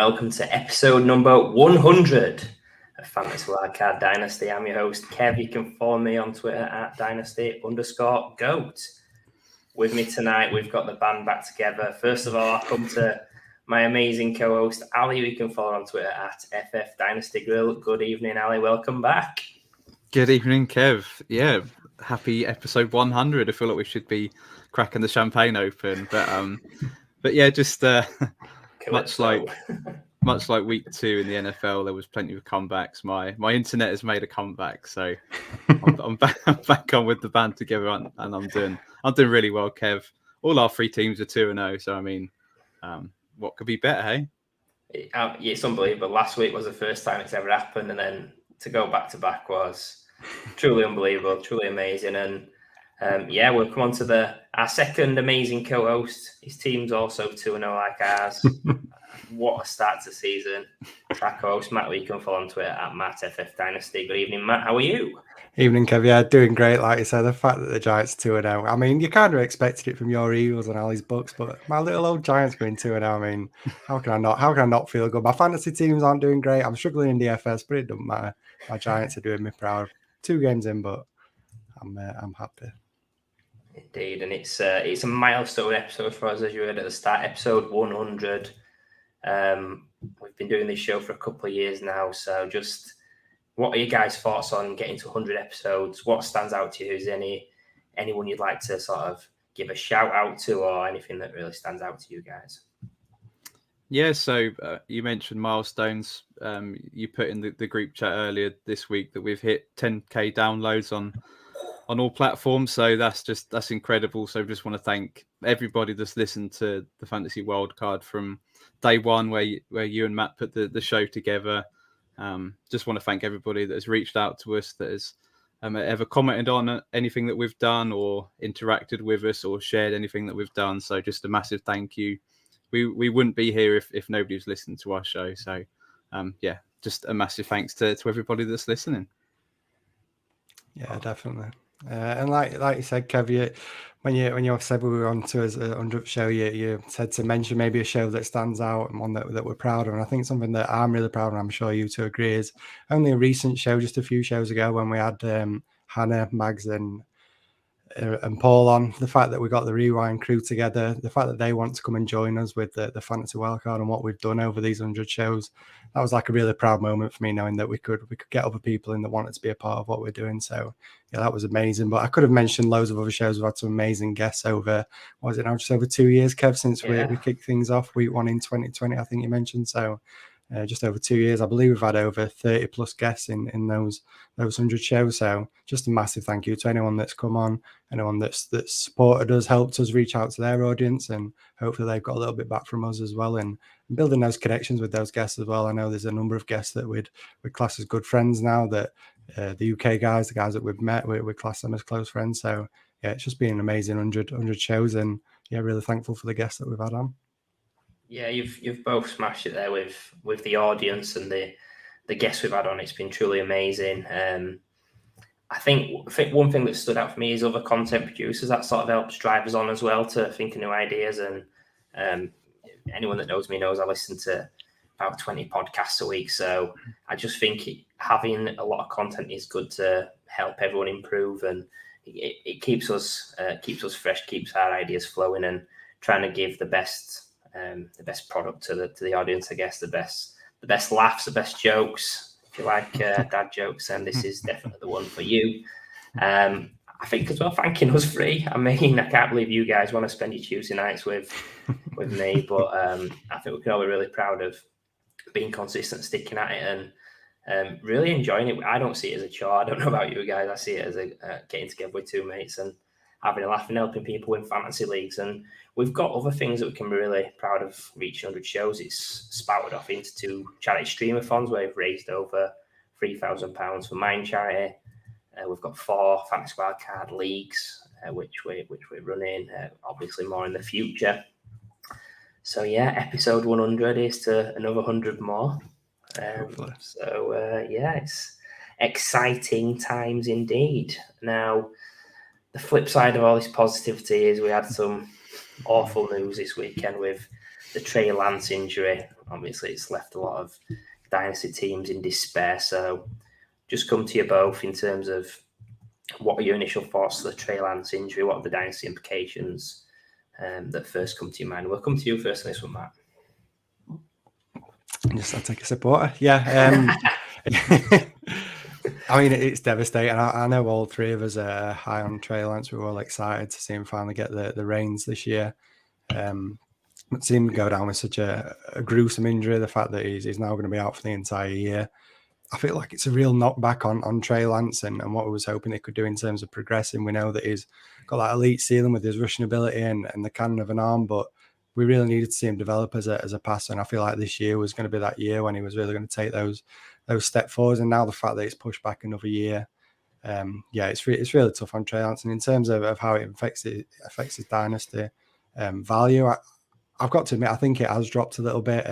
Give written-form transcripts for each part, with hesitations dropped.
welcome to episode number 100 of Fantasy Wildcard Dynasty. I'm your host, Kev. You can follow me on Twitter at Dynasty_GOAT. With me tonight, we've got the band back together. First of all, I'll come to my amazing co-host, Ali, who you can follow on Twitter at FF Dynasty Grill. Good evening, Ali. Welcome back. Good evening, Kev. Yeah, happy episode 100. I feel like we should be cracking the champagne open, but yeah, just much like week 2 in the NFL, there was plenty of comebacks. My internet has made a comeback, so I'm back on with the band together, and I'm doing really well, Kev. All our 3 teams are 2-0, so I mean, what could be better, hey? It's unbelievable. Last week was the first time it's ever happened, and then to go back to back was truly unbelievable, truly amazing. And we'll come on to our second amazing co-host. His team's also 2-0 like ours. What a start to the season. Our co-host, Matt, you can follow on Twitter at MattFFDynasty. Good evening, Matt. How are you? Evening, Kev. Yeah, doing great. Like you said, the fact that the Giants 2-0. I mean, you kind of expected it from your Eagles and Ali's Bucks, but my little old Giants going 2-0. I mean, how can I not feel good? My fantasy teams aren't doing great. I'm struggling in DFS, but it doesn't matter. My Giants are doing me proud. 2 games in, but I'm happy. Indeed, and it's a milestone episode for us, as you heard at the start, episode 100. We've been doing this show for a couple of years now, so just what are your guys' thoughts on getting to 100 episodes? What stands out to you? Is anyone you'd like to sort of give a shout out to, or anything that really stands out to you guys? Yeah, so you mentioned milestones. You put in the group chat earlier this week that we've hit 10k downloads on all platforms, so that's incredible. So just want to thank everybody that's listened to the Fantasy Wildcard from day one, where you and Matt put the show together. Just want to thank everybody that has reached out to us, that has ever commented on anything that we've done, or interacted with us, or shared anything that we've done. So just a massive thank you. We wouldn't be here if nobody was listening to our show. So just a massive thanks to everybody that's listening. Yeah, definitely. And like you said, Kev, when you said we were on to as a 100th show, you said to mention maybe a show that stands out and one that we're proud of. And I think something that I'm really proud of, and I'm sure you two agree, is only a recent show, just a few shows ago, when we had Hannah, Mags, and Paul on. The fact that we got the Rewind crew together, the fact that they want to come and join us with the Fantasy Wildcard and what we've done over these 100 shows, that was like a really proud moment for me, knowing that we could get other people in that wanted to be a part of what we're doing. So yeah, that was amazing. But I could have mentioned loads of other shows. We've had some amazing guests over, what was it now, just over 2 years, Kev, since we kicked things off week 1 in 2020, I think you mentioned. So just over 2 years. I believe we've had over 30 plus guests in those 100 shows. So just a massive thank you to anyone that's come on, anyone that's supported us, helped us reach out to their audience, and hopefully they've got a little bit back from us as well, and building those connections with those guests as well. I know there's a number of guests that we'd class as good friends now, that the UK guys, the guys that we've met, we class them as close friends. So yeah, it's just been an amazing 100 shows, and yeah, really thankful for the guests that we've had on. Yeah, you've both smashed it there with the audience and the guests we've had on. It's been truly amazing. I think one thing that stood out for me is other content producers. That sort of helps drive us on as well to think of new ideas. And anyone that knows me knows I listen to about 20 podcasts a week. So I just think having a lot of content is good to help everyone improve, and it keeps us fresh, keeps our ideas flowing, and trying to give the best product to the audience, I guess, the best laughs, the best jokes. If you like dad jokes, then this is definitely the one for you. I think as well, thanking us free. I mean, I can't believe you guys want to spend your Tuesday nights with me, but I think we can all be really proud of being consistent, sticking at it, and really enjoying it. I don't see it as a chore. I don't know about you guys. I see it as getting together with 2 mates and having a laugh and helping people win fantasy leagues. And we've got other things that we can be really proud of reaching 100 shows. It's spouted off into 2 charity streamathons where we've raised over £3,000 for Mind Charity. We've got 4 Fantasy Wildcard leagues, which we're running, obviously more in the future. So yeah, episode 100 is to another 100 more. It's exciting times indeed. Now, the flip side of all this positivity is we had some awful news this weekend with the Trey Lance injury, obviously it's left a lot of Dynasty teams in despair. So just come to you both in terms of what are your initial thoughts to the Trey Lance injury? What are the Dynasty implications that first come to your mind? We'll come to you first on this one, Matt. I'll take a sip of water. Yeah. I mean, it's devastating. I know all three of us are high on Trey Lance. We were all excited to see him finally get the reins this year. But seeing him go down with such a gruesome injury, the fact that he's now going to be out for the entire year, I feel like it's a real knockback on Trey Lance and what we was hoping they could do in terms of progressing. We know that he's got that elite ceiling with his rushing ability and the cannon of an arm, but we really needed to see him develop as a passer. And I feel like this year was going to be that year when he was really going to take those step forwards. And now the fact that it's pushed back another year, it's really tough on Trey Lance. And in terms of how it affects his dynasty value, I've got to admit, I think it has dropped a little bit.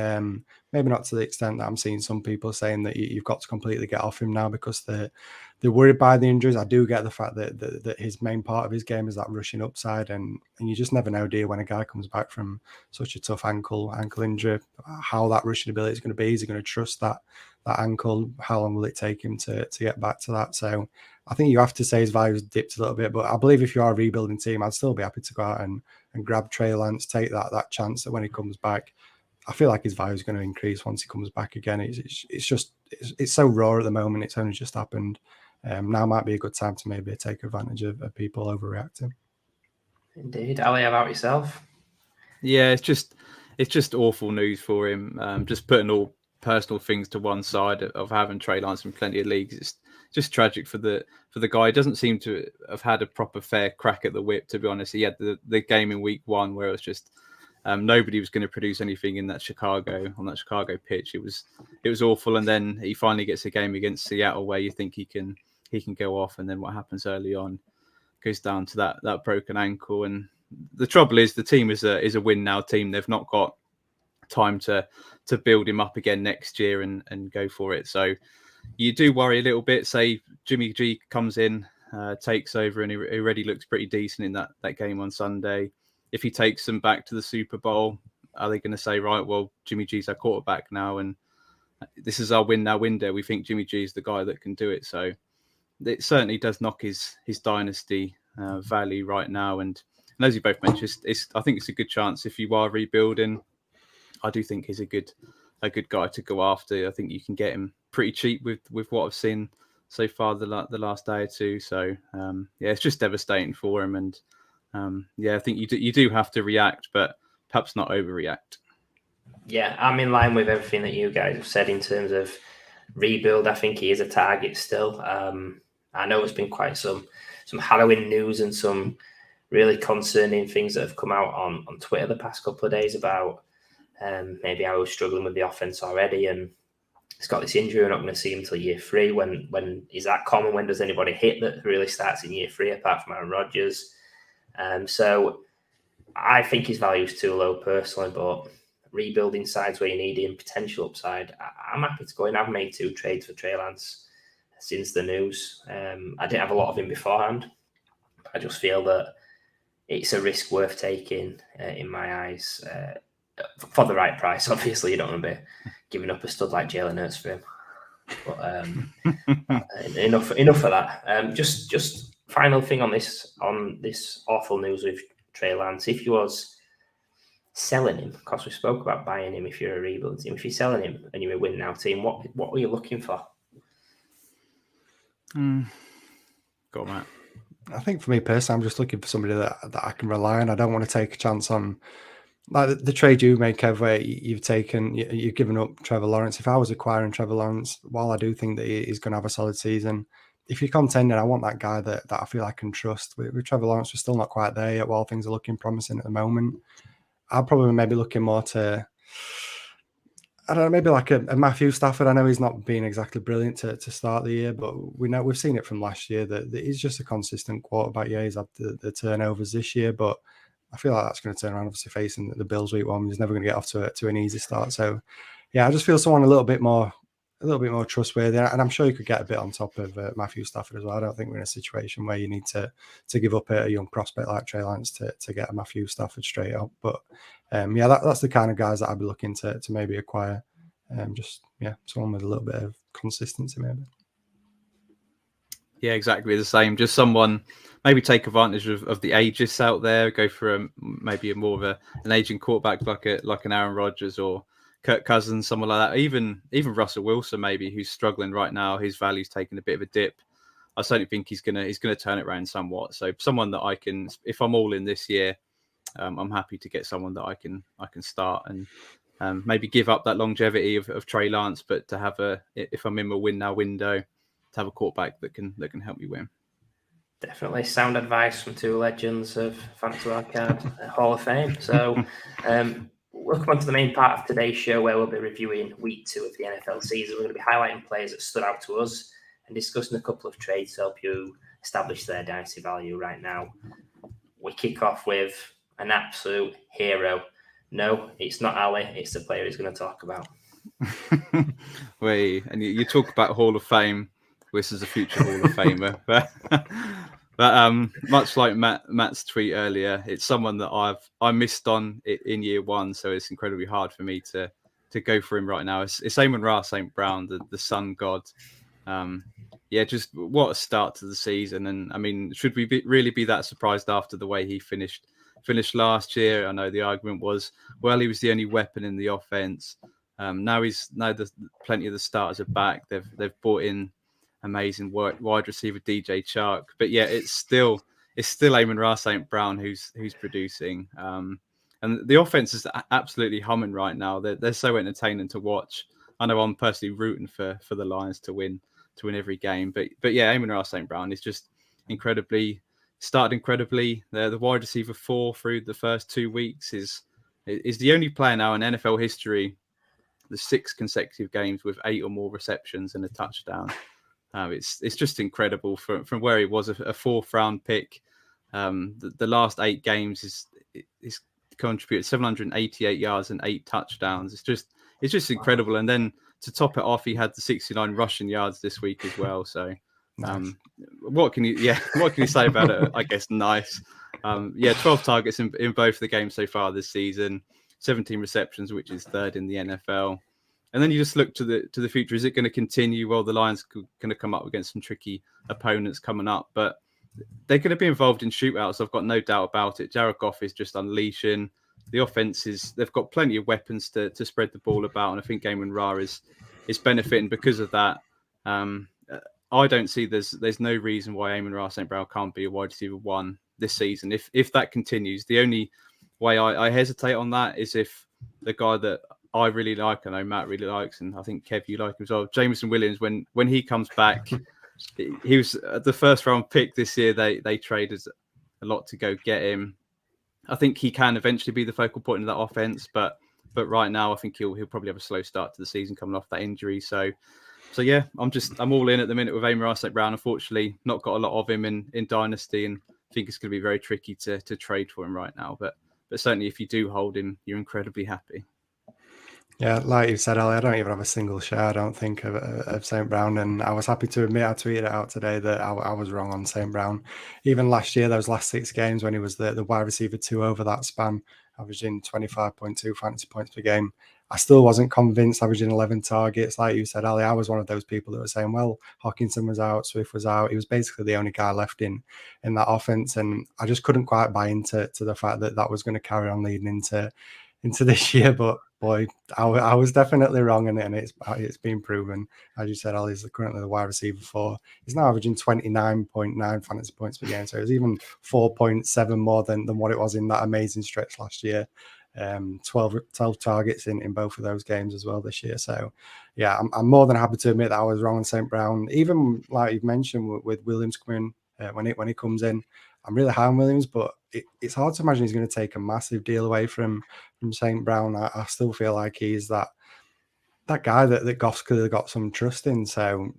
Maybe not to the extent that I'm seeing some people saying that you've got to completely get off him now because they're worried by the injuries. I do get the fact that his main part of his game is that rushing upside, and you just never know, do you, when a guy comes back from such a tough ankle injury, how that rushing ability is going to be. Is he going to trust that ankle? How long will it take him to get back to that? So I think you have to say his value has dipped a little bit, but I believe if you are a rebuilding team, I'd still be happy to go out and grab Trey Lance, take that chance that when he comes back, I feel like his value is going to increase once he comes back again. It's so raw at the moment. It's only just happened. Now might be a good time to maybe take advantage of people overreacting. Indeed. Ali, how about yourself? Yeah, it's just awful news for him. Just putting all personal things to one side of having Trey Lance in plenty of leagues. It's just tragic for the guy. He doesn't seem to have had a proper fair crack at the whip, to be honest. He had the game in week 1 where it was just nobody was going to produce anything on that Chicago pitch. It was awful. And then he finally gets a game against Seattle where you think he can go off, and then what happens early on goes down to that broken ankle. And the trouble is the team is a win now team. They've not got time to build him up again next year and go for it. So you do worry a little bit. Say Jimmy G comes in, takes over, and he already looks pretty decent in that game on Sunday. If he takes them back to the Super Bowl, are they going to say, right, well, Jimmy G's our quarterback now, and this is our win now window? We think Jimmy G is the guy that can do it. So it certainly does knock his dynasty value right now. And as you both mentioned, I think it's a good chance if you are rebuilding. I do think he's a good guy to go after. I think you can get him pretty cheap with what I've seen so far the last day or two. So it's just devastating for him. And I think you do have to react, but perhaps not overreact. Yeah, I'm in line with everything that you guys have said in terms of rebuild. I think he is a target still. I know it's been quite some Halloween news and some really concerning things that have come out on Twitter the past couple of days about maybe I was struggling with the offense already, and he's got this injury. We're not going to see him until year 3. When is that common? When does anybody hit that really starts in year 3 apart from Aaron Rodgers? So I think his value is too low personally, but rebuilding sides where you need him, potential upside, I'm happy to go in. I've made 2 trades for Trey Lance since the news. I didn't have a lot of him beforehand. I just feel that it's a risk worth taking in my eyes for the right price. Obviously, you don't want to be giving up a stud like Jalen Hurts for him. But enough of that. Just final thing on this awful news with Trey Lance. If you was selling him, because we spoke about buying him if you're a rebuild team, if you're selling him and you're a win now team, what were you looking for? Go on, Matt. I think for me personally, I'm just looking for somebody that I can rely on. I don't want to take a chance on like the trade you make, Kev, where you've given up Trevor Lawrence. If I was acquiring Trevor Lawrence, while I do think that he's going to have a solid season, if you're contending, I want that guy that I feel I can trust. With Trevor Lawrence, we're still not quite there yet while things are looking promising at the moment. I'll probably maybe looking more to, I don't know, maybe like a Matthew Stafford. I know he's not been exactly brilliant to start the year, but we've seen it from last year that he's just a consistent quarterback. Yeah, he's had the turnovers this year, but I feel like that's going to turn around, obviously facing the Bills week 1. He's never going to get off to an easy start. So, yeah, I just feel someone a little bit more little bit more trustworthy, and I'm sure you could get a bit on top of Matthew Stafford as well. I don't think we're in a situation where you need to give up a young prospect like Trey Lance to get a Matthew Stafford straight up. But that's the kind of guys that I'd be looking to maybe acquire. Someone with a little bit of consistency, maybe. Yeah, exactly the same. Just someone maybe take advantage of the ages out there. Go for maybe more of an aging quarterback like an Aaron Rodgers or Kirk Cousins, someone like that. Even Russell Wilson, maybe, who's struggling right now. His value's taking a bit of a dip. I certainly think he's gonna turn it around somewhat. So someone that I can, if I'm all in this year, I'm happy to get someone that I can start and maybe give up that longevity of Trey Lance, but to have if I'm in my win now window, to have a quarterback that can help me win. Definitely sound advice from two legends of Fantasy Wildcard Hall of Fame. So we'll come on to the main part of today's show, where we'll be reviewing week 2 of the NFL season. We're going to be highlighting players that stood out to us and discussing a couple of trades to help you establish their dynasty value right now. We kick off with an absolute hero. No, it's not Ali. It's the player he's going to talk about. And you talk about Hall of Fame. This is a future Hall of Famer, but much like Matt's tweet earlier, it's someone that I missed on in year 1, so it's incredibly hard for me to go for him right now. It's AMON-RA St. Brown, the sun god. Just what a start to the season, and I mean, should we really be that surprised after the way he finished last year? I know the argument was, well, he was the only weapon in the offense. Now plenty of the starters are back. They've brought in amazing wide receiver DJ Chark, but yeah, it's still AMON-RA St. Brown who's producing, and the offense is absolutely humming right now. They're so entertaining to watch. I know I'm personally rooting for the Lions to win every game, but yeah, AMON-RA St. Brown is just started incredibly. The wide receiver 4 through the first 2 weeks is the only player now in NFL history, the 6 consecutive games with 8 or more receptions and a touchdown. It's just incredible from where he was a 4th round pick. The last 8 games is contributed 788 yards and 8 touchdowns. It's just incredible. And then to top it off, he had the 69 rushing yards this week as well. So nice. What can you say about it? I guess nice. 12 targets in both the games so far this season, 17 receptions, which is 3rd in the NFL. And then you just look to the future. Is it going to continue? Well, the Lions are going to come up against some tricky opponents coming up, but they're going to be involved in shootouts. I've got no doubt about it. Jared Goff is just unleashing. The offense they've got plenty of weapons to spread the ball about, and I think AMON-RA is benefiting because of that. I don't see there's no reason why AMON-RA St. Brown can't be a wide receiver 1 this season. If that continues, the only way I hesitate on that is if the guy that I really like, I know Matt really likes, and I think Kev, you like him as well, Jameson Williams, when he comes back, he was the 1st round pick this year. They traded a lot to go get him. I think he can eventually be the focal point of that offense, but right now I think he'll probably have a slow start to the season coming off that injury. So yeah, I'm all in at the minute with AMON-RA St. Brown. Unfortunately, not got a lot of him in Dynasty, and I think it's going to be very tricky to trade for him right now. But certainly, if you do hold him, you're incredibly happy. Yeah, like you said, Ali, I don't even have a single share, I don't think, of St. Brown. And I was happy to admit, I tweeted it out today that I was wrong on St. Brown. Even last year, those last 6 games when he was the wide receiver 2 over that span, averaging 25.2 fantasy points per game, I still wasn't convinced, averaging 11 targets. Like you said, Ali, I was one of those people that were saying, well, Hawkinson was out, Swift was out. He was basically the only guy left in that offense. And I just couldn't quite buy into the fact that was going to carry on leading into this year. But boy, I was definitely wrong, and it's been proven. As you said, Ali's currently the wide receiver 4. He's now averaging 29.9 fantasy points per game, so it's even 4.7 more than what it was in that amazing stretch last year. 12 targets in both of those games as well this year. So yeah, I'm more than happy to admit that I was wrong on St. Brown. Even like you've mentioned with Williams coming when he comes in, I'm really high on Williams, but it's hard to imagine he's going to take a massive deal away from St. Brown. I still feel like he's that guy that Goff's clearly got some trust in. So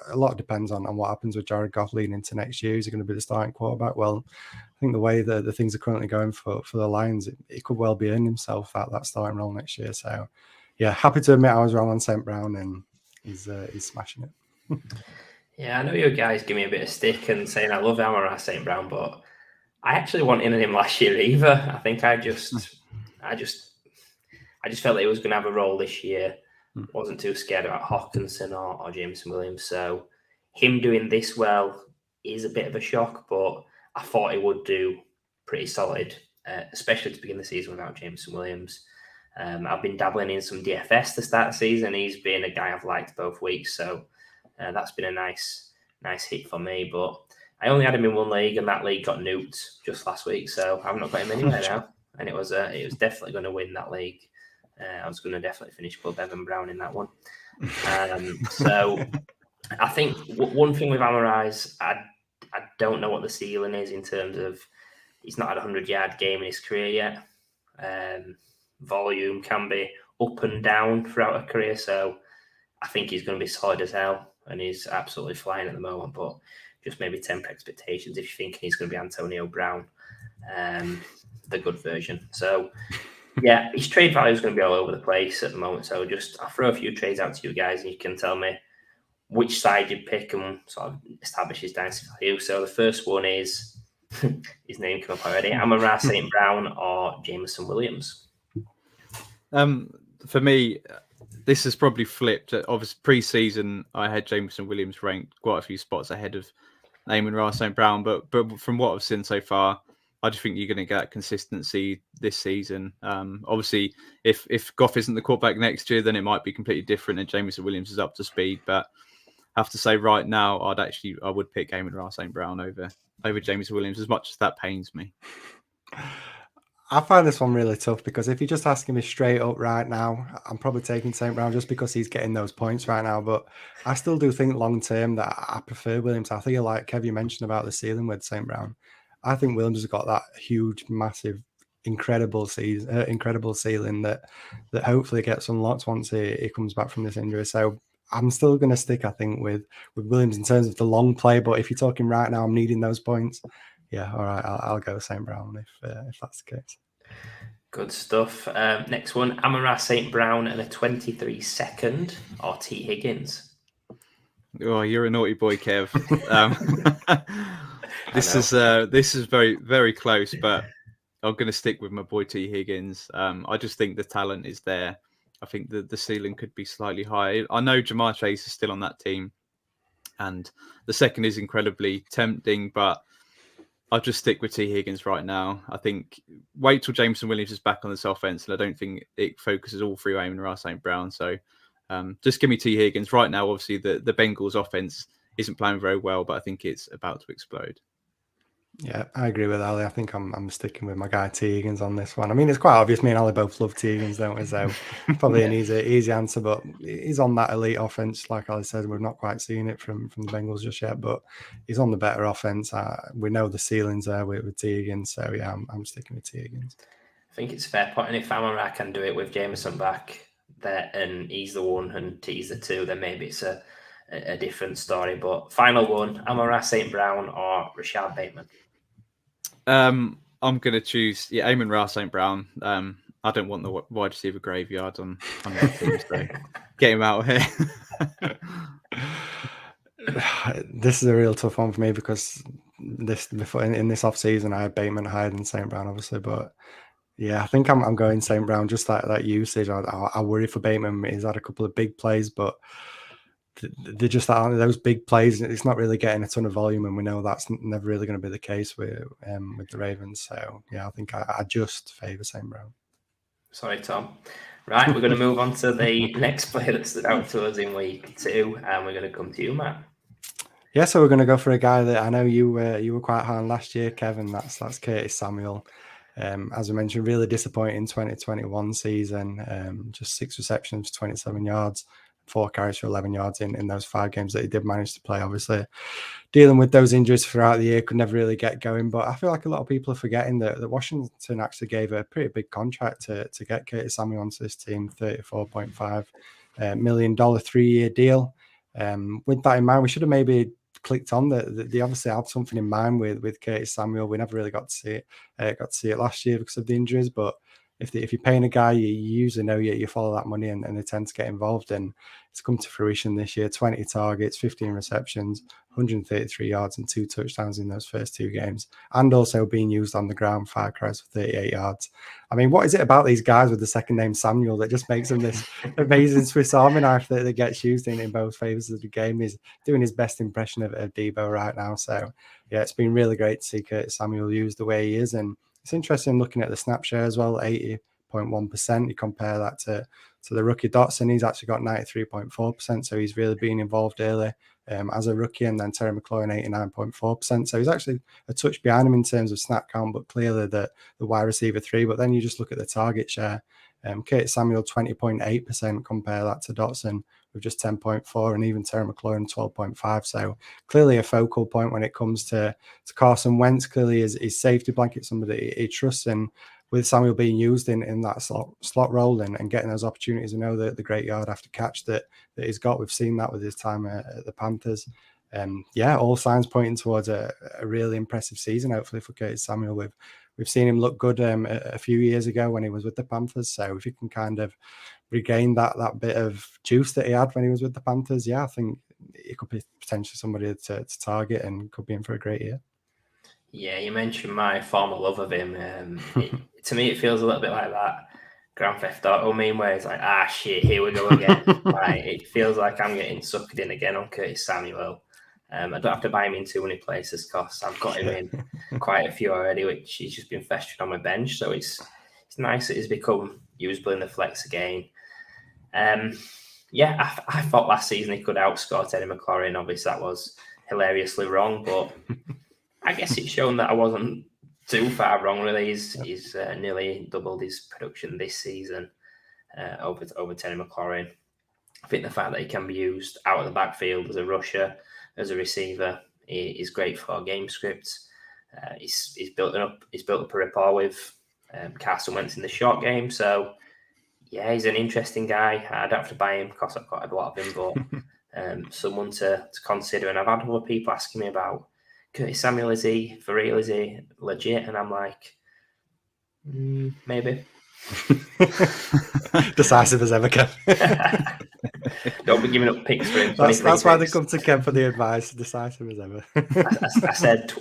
a lot depends on what happens with Jared Goff leading into next year. Is he going to be the starting quarterback? Well, I think the way the things are currently going for the Lions, it could well be earning himself that starting role next year. So yeah, happy to admit I was wrong on St. Brown, and he's smashing it. Yeah, I know you guys give me a bit of stick and saying I love AMON-RA St. Brown, but I actually wasn't in him last year either. I think I just felt that he was going to have a role this year. Wasn't too scared about Hawkinson or Jameson Williams. So him doing this well is a bit of a shock, but I thought he would do pretty solid, especially to begin the season without Jameson Williams. I've been dabbling in some DFS to start the season. He's been a guy I've liked both weeks, so that's been a nice hit for me. But I only had him in one league, and that league got nuked just last week, so I've not got him anywhere now. And it was definitely going to win that league. I was going to definitely finish above Evan Brown in that one. So I think one thing with AMON-RA is I don't know what the ceiling is in terms of he's not had a 100-yard game in his career yet. Volume can be up and down throughout a career, so I think he's going to be solid as hell, and he's absolutely flying at the moment. But just maybe temper expectations if you're thinking he's going to be Antonio Brown, the good version. So yeah, his trade value is going to be all over the place at the moment. So I'll throw a few trades out to you guys, and you can tell me which side you'd pick and sort of establish his dynasty value. So the first one is his name came up already: AMON-RA St. Brown or Jameson Williams. For me, this has probably flipped. Obviously, pre-season, I had Jameson Williams ranked quite a few spots ahead of AMON-RA St. Brown, but from what I've seen so far, I just think you're going to get consistency this season. Obviously, if Goff isn't the quarterback next year, then it might be completely different, and Jameson Williams is up to speed. But I have to say, right now, I would pick AMON-RA St. Brown over Jameson Williams, as much as that pains me. I find this one really tough because if you're just asking me straight up right now, I'm probably taking St. Brown just because he's getting those points right now. But I still do think long term that I prefer Williams. I think, like Kev, you mentioned about the ceiling with St. Brown. I think Williams has got that huge, massive, incredible ceiling that hopefully gets unlocked once he comes back from this injury. So I'm still going to stick, I think, with Williams in terms of the long play. But if you're talking right now, I'm needing those points. Yeah, all right, I'll go St. Brown if that's the case. Good stuff. Next one, AMON-RA St. Brown and a 23-second or T. Higgins. Oh, you're a naughty boy, Kev. This is very, very close, but I'm going to stick with my boy T. Higgins. I just think the talent is there. I think the ceiling could be slightly higher. I know Jamar Chase is still on that team, and the second is incredibly tempting, but I'll just stick with T. Higgins right now. I think wait till Jameson Williams is back on this offense, and I don't think it focuses all through AMON-RA St. Brown. So just give me T. Higgins right now. Obviously, the Bengals offense isn't playing very well, but I think it's about to explode. Yeah, I agree with Ali. I think I'm sticking with my guy T. Higgins on this one. I mean, it's quite obvious. Me and Ali both love T. Higgins, don't we? So probably an easy answer, but he's on that elite offense. Like Ali said, we've not quite seen it from the Bengals just yet, but he's on the better offense. We know the ceiling's there with T. Higgins, so yeah, I'm sticking with T. Higgins. I think it's a fair point, and if AMON-RA can do it with Jameson back there, and he's the one and T's the two, then maybe it's a different story. But final one, AMON-RA St. Brown or Rashad Bateman. I'm going to choose AMON-RA St. Brown. I don't want the wide receiver graveyard on that team, so get him out of here. This is a real tough one for me because in this off season I had Bateman higher than St. Brown, obviously, but yeah, I think I'm going St. Brown. Just that usage, I worry for Bateman. He's had a couple of big plays, but they're just those big plays. It's not really getting a ton of volume, and we know that's never really going to be the case with the Ravens. So yeah, I think I just favour St. Brown. Sorry, Tom. Right, we're going to move on to the next player that stood out to us in week 2, and we're going to come to you, Matt. Yeah, so we're going to go for a guy that I know you were quite high on last year, Kevin. That's Curtis Samuel. As we mentioned, really disappointing 2021 season. Just 6 receptions, 27 yards. 4 carries for 11 yards in those 5 games that he did manage to play. Obviously, dealing with those injuries throughout the year, could never really get going. But I feel like a lot of people are forgetting that Washington actually gave a pretty big contract to get Curtis Samuel onto this team, $34.5 million 3-year deal. With that in mind, we should have maybe clicked on that. They obviously had something in mind with Curtis Samuel. We never really got to see it last year because of the injuries, but if you're paying a guy, you usually know you follow that money, and they tend to get involved. And it's come to fruition this year: 20 targets, 15 receptions, 133 yards, and 2 touchdowns in those first 2 games, and also being used on the ground, 5 carries for 38 yards. I mean, what is it about these guys with the second name Samuel that just makes them this amazing Swiss Army knife that gets used in both favors of the game? He's doing his best impression of Debo right now. So yeah, it's been really great to see Curtis Samuel used the way he is. And it's interesting looking at the snap share as well, 80.1%. You compare that to the rookie Dotson, he's actually got 93.4%. So he's really been involved early as a rookie. And then Terry McLaurin, 89.4%. So he's actually a touch behind him in terms of snap count, but clearly the wide receiver 3. But then you just look at the target share. Curtis Samuel, 20.8%. Compare that to Dotson with just 10.4, and even Terry McLaurin, 12.5. So clearly a focal point when it comes to Carson Wentz. Clearly his safety blanket, somebody he trusts in. With Samuel being used in that slot role and getting those opportunities, I know the great yard after catch that he's got. We've seen that with his time at the Panthers. Yeah, all signs pointing towards a really impressive season, hopefully, for Curtis Samuel. We've seen him look good a few years ago when he was with the Panthers. So if he can kind of regain that bit of juice that he had when he was with the Panthers, yeah, I think he could be potentially somebody to target and could be in for a great year. Yeah, you mentioned my former love of him. To me, it feels a little bit like that Grand Theft Auto meme where it's like, shit, here we go again. Right, it feels like I'm getting sucked in again on Curtis Samuel. I don't have to buy him in too many places because I've got him in quite a few already, which he's just been festering on my bench. So it's nice that he's become usable in the flex again. Yeah, I thought last season he could outscore Terry McLaurin. Obviously, that was hilariously wrong, but I guess it's shown that I wasn't too far wrong. Really, he's nearly doubled his production this season over Terry McLaurin. I think the fact that he can be used out of the backfield as a rusher, as a receiver, is great for game scripts. He's built up a rapport with Carson Wentz in the short game. So yeah, he's an interesting guy. I don't have to buy him because I've got a lot of him, but someone to consider. And I've had other people asking me about Curtis Samuel. Is he for real? Is he legit? And I'm like, maybe. Decisive as ever, Kev. Don't be giving up picks for him. That's why they come to Kev for the advice. Decisive as ever. I said,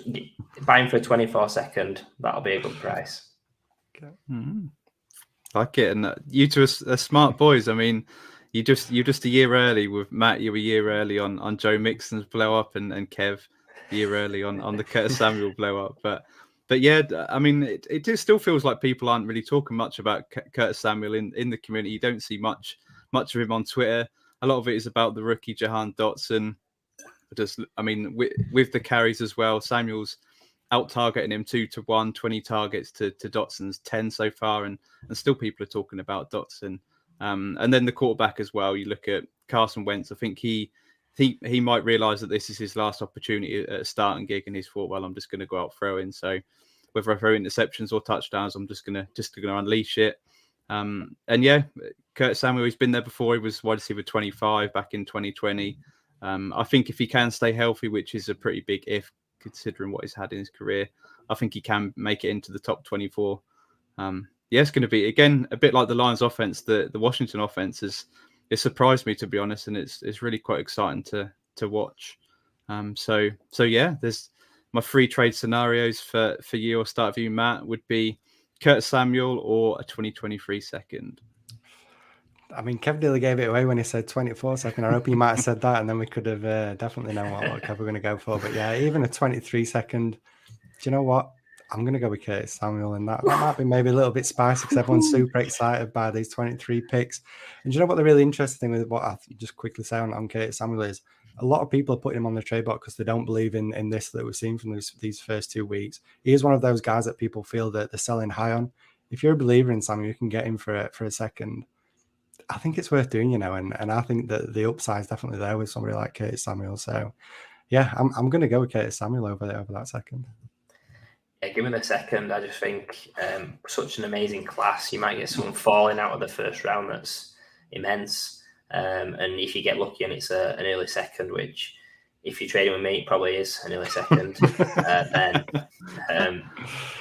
buy him for a 24-second. That'll be a good price. Okay. Like it, and you two are smart boys. I mean, you're just a year early with Matt. You were a year early on Joe Mixon's blow up, and Kev a year early on the Curtis Samuel blow up. But yeah, I mean, it just still feels like people aren't really talking much about Curtis Samuel in the community. You don't see much of him on Twitter. A lot of it is about the rookie Jahan Dotson. With the carries as well, Samuel's out targeting him 2-1, 20 targets to Dotson's 10 so far, and still people are talking about Dotson. And then the quarterback as well. You look at Carson Wentz. I think he might realize that this is his last opportunity at a starting gig, and he's thought, well, I'm just going to go out throwing. So whether I throw interceptions or touchdowns, I'm just gonna unleash it. And yeah, Curtis Samuel, he's been there before. He was wide receiver 25 back in 2020. I think if he can stay healthy, which is a pretty big if considering what he's had in his career, I think he can make it into the top 24. Yeah, it's going to be, again, a bit like the Lions offense. The Washington offense it surprised me, to be honest, and it's really quite exciting to watch. So yeah, there's my 3 trade scenarios for you or start of you, Matt, would be Curtis Samuel or a 2023 second. I mean, Kev nearly gave it away when he said 24 second. I hope he might have said that, and then we could have definitely known what Kev were going to go for. But yeah, even a 23 second. Do you know what? I'm going to go with Curtis Samuel, and that might be maybe a little bit spicy because everyone's super excited by these 23 picks. And do you know what the really interesting thing with what I just quickly say on Curtis Samuel is? A lot of people are putting him on the trade block because they don't believe in this that we've seen from these first 2 weeks. He is one of those guys that people feel that they're selling high on. If you're a believer in Samuel, you can get him for a second. I think it's worth doing, and I think that the upside is definitely there with somebody like Curtis Samuel. So yeah, I'm going to go with Curtis Samuel over that second. Yeah, give me the second. I just think such an amazing class. You might get someone falling out of the first round that's immense. And if you get lucky and it's an early second, which if you're trading with me, it probably is an early second, then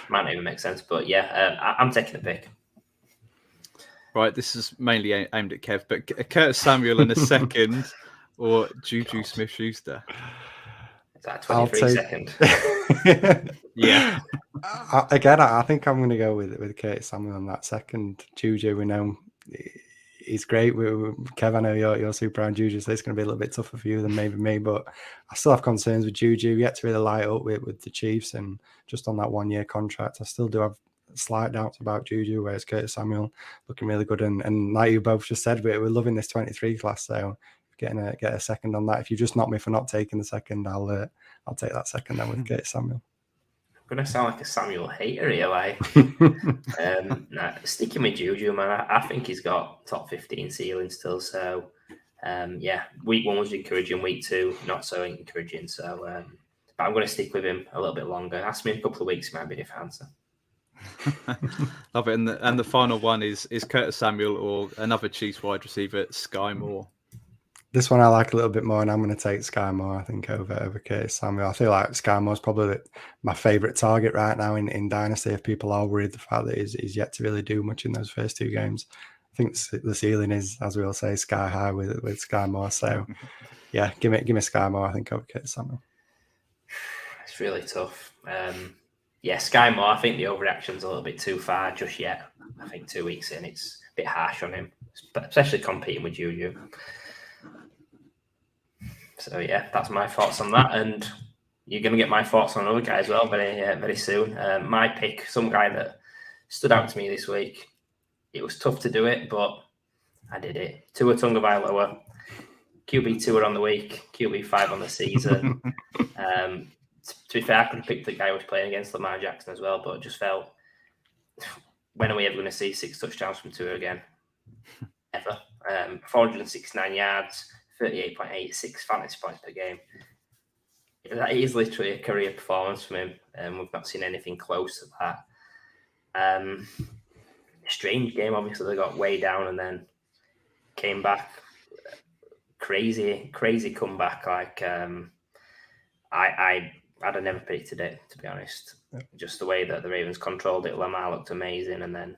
might not even make sense. But yeah, I'm taking the pick. Right, this is mainly aimed at Kev, but Curtis Samuel in a second or Juju Smith-Schuster? Is that a 23-second? Yeah. Again, I think I'm going to go with Curtis Samuel on that second. Juju, we know he's great. Kev, I know you're super on Juju, so it's going to be a little bit tougher for you than maybe me, but I still have concerns with Juju. Yet to really light up with the Chiefs, and just on that 1-year contract, I still do have slight doubts about Juju, whereas Curtis Samuel looking really good. And like you both just said, we're loving this 23 class, so get a second on that. If you just knock me for not taking the second, I'll take that second then with Curtis Samuel. I'm going to sound like a Samuel hater here, like. Sticking with Juju, man, I think he's got top 15 ceiling still. So, week 1 was encouraging, week 2 not so encouraging. So, but I'm going to stick with him a little bit longer. Ask me in a couple of weeks, it might be a different answer. Love it. And the final one is Curtis Samuel or another Chiefs wide receiver, Sky Moore. This one I like a little bit more, and I'm going to take Sky Moore, I think, over Curtis Samuel. I feel like Sky Moore's probably my favourite target right now in Dynasty. If people are worried the fact that he's yet to really do much in those first 2 games, I think the ceiling is, as we'll say, sky high with Sky Moore. So, yeah, give me Sky Moore, I think, over Curtis Samuel. It's really tough. Sky Moore, I think the overreaction's a little bit too far just yet. I think 2 weeks in, it's a bit harsh on him, especially competing with Juju. So, yeah, that's my thoughts on that. And you're going to get my thoughts on another guy as well very soon. My pick, some guy that stood out to me this week. It was tough to do it, but I did it. Tua Tagovailoa, QB 2 on the week, QB 5 on the season. To be fair, I could have picked the guy who was playing against Lamar Jackson as well, but it just felt, when are we ever going to see 6 touchdowns from Tua again? Ever. 469 yards. 38.86 fantasy points per game. That is literally a career performance from him, and we've not seen anything close to that. Strange game, obviously. They got way down and then came back. Crazy comeback. Like, I'd have never predicted it, to be honest. Just the way that the Ravens controlled it. Lamar looked amazing, and then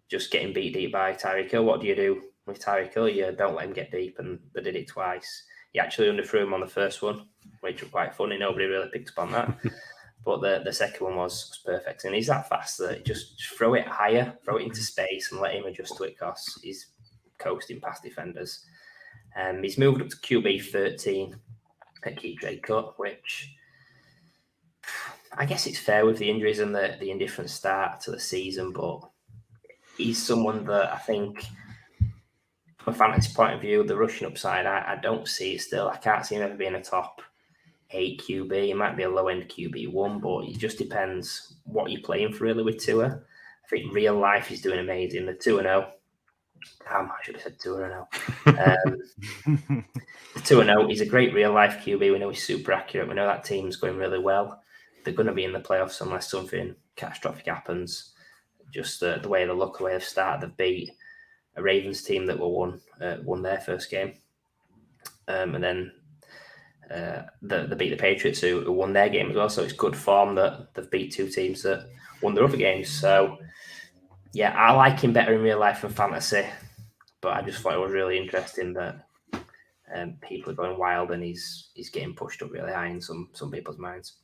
just getting beat deep by Tyreek Hill. What do you do with Tyreek Hill? You don't let him get deep, and they did it twice. He actually underthrew him on the first one, which was quite funny. Nobody really picked up on that. But the second one was perfect. And he's that fast that just throw it higher, throw it into space, and let him adjust to it because he's coasting past defenders. He's moved up to QB 13 at Keep Trade Cut, which I guess it's fair with the injuries and the indifferent start to the season, but he's someone that I think, from a fantasy point of view, the rushing upside, I don't see it still. I can't see him ever being a top 8 QB. He might be a low-end QB1, but it just depends what you're playing for, really, with Tua. I think real life he's doing amazing. The 2-0. Damn, I should have said 2-0. The 2-0, he's a great real-life QB. We know he's super accurate. We know that team's going really well. They're going to be in the playoffs unless something catastrophic happens. Just the way they look, the way they've started, they've beat a Ravens team that won their first game. And then they beat the Patriots who won their game as well. So it's good form that they've beat 2 teams that won their other games. So, yeah, I like him better in real life than fantasy. But I just thought it was really interesting that people are going wild and he's getting pushed up really high in some people's minds.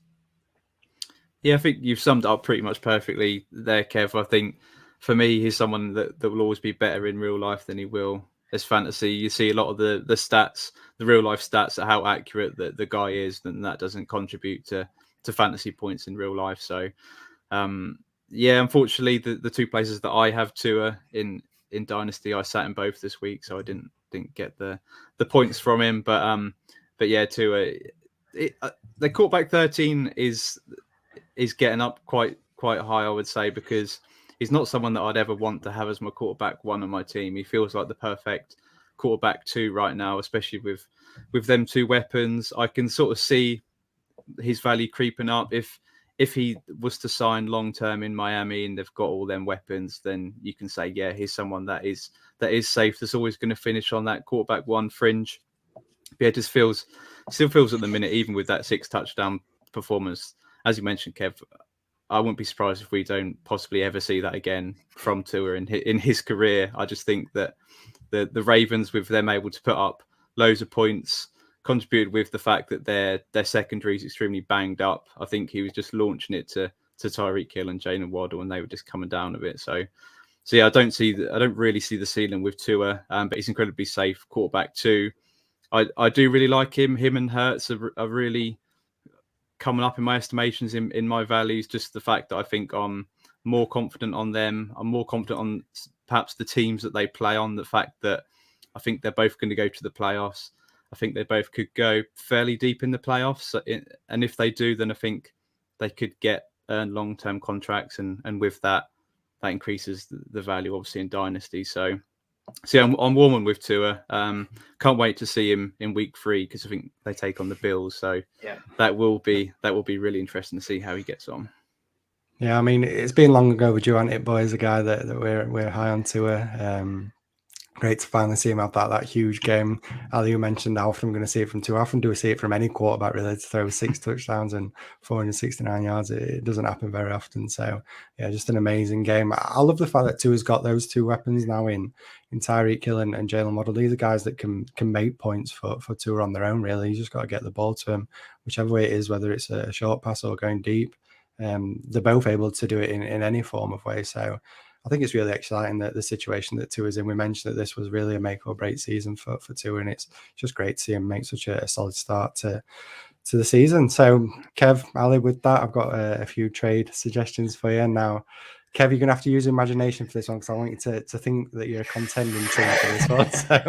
Yeah, I think you've summed it up pretty much perfectly there, Kev. I think for me, he's someone that will always be better in real life than he will as fantasy. You see a lot of the stats, the real life stats, at how accurate the guy is, and that doesn't contribute to fantasy points in real life. So, unfortunately, the 2 places that I have Tua in Dynasty, I sat in both this week, so I didn't get the points from him. But yeah, Tua, the quarterback 13 is getting up quite high, I would say, because he's not someone that I'd ever want to have as my quarterback 1 on my team. He feels like the perfect quarterback 2 right now, especially with them 2 weapons. I can sort of see his value creeping up. If he was to sign long term in Miami and they've got all them weapons, then you can say, yeah, he's someone that is safe. That's always going to finish on that quarterback 1 fringe. But yeah, it just still feels at the minute, even with that 6 touchdown performance, as you mentioned, Kev, I wouldn't be surprised if we don't possibly ever see that again from Tua in his career. I just think that the Ravens, with them able to put up loads of points, contributed with the fact that their secondary is extremely banged up. I think he was just launching it to Tyreek Hill and Jalen Waddle, and they were just coming down a bit. So yeah, I don't really see the ceiling with Tua, but he's incredibly safe quarterback too. I do really like him. Him and Hurts are really coming up in my estimations, in my values. Just the fact that I think I'm more confident on them. I'm more confident on perhaps the teams that they play on. The fact that I think they're both going to go to the playoffs. I think they both could go fairly deep in the playoffs. And if they do, then I think they could earn long-term contracts. And with that increases the value, obviously, in Dynasty. So I'm warming with Tua. Can't wait to see him in week 3, because I think they take on the Bills. So yeah, that will be really interesting to see how he gets on. Yeah, I mean, it's been long ago with you, it boys, a guy that we're high on Tua. Great to finally see him have that huge game. Ali, you mentioned how often I'm going to see it from Tua. How often do we see it from any quarterback, really, to throw 6 touchdowns and 469 yards? It doesn't happen very often. So, yeah, just an amazing game. I love the fact that Tua's got those 2 weapons now in Tyreek Hill and Jalen Waddle. These are guys that can make points for Tua on their own, really. You just got to get the ball to him, whichever way it is, whether it's a short pass or going deep. They're both able to do it in any form of way. So I think it's really exciting that the situation that Tua's in. We mentioned that this was really a make or break season for Tua, and it's just great to see him make such a solid start to the season. So, Kev, Ali, with that, I've got a few trade suggestions for you. Now, Kev, you're going to have to use imagination for this one, because I want you to think that you're a contending team for this one. So,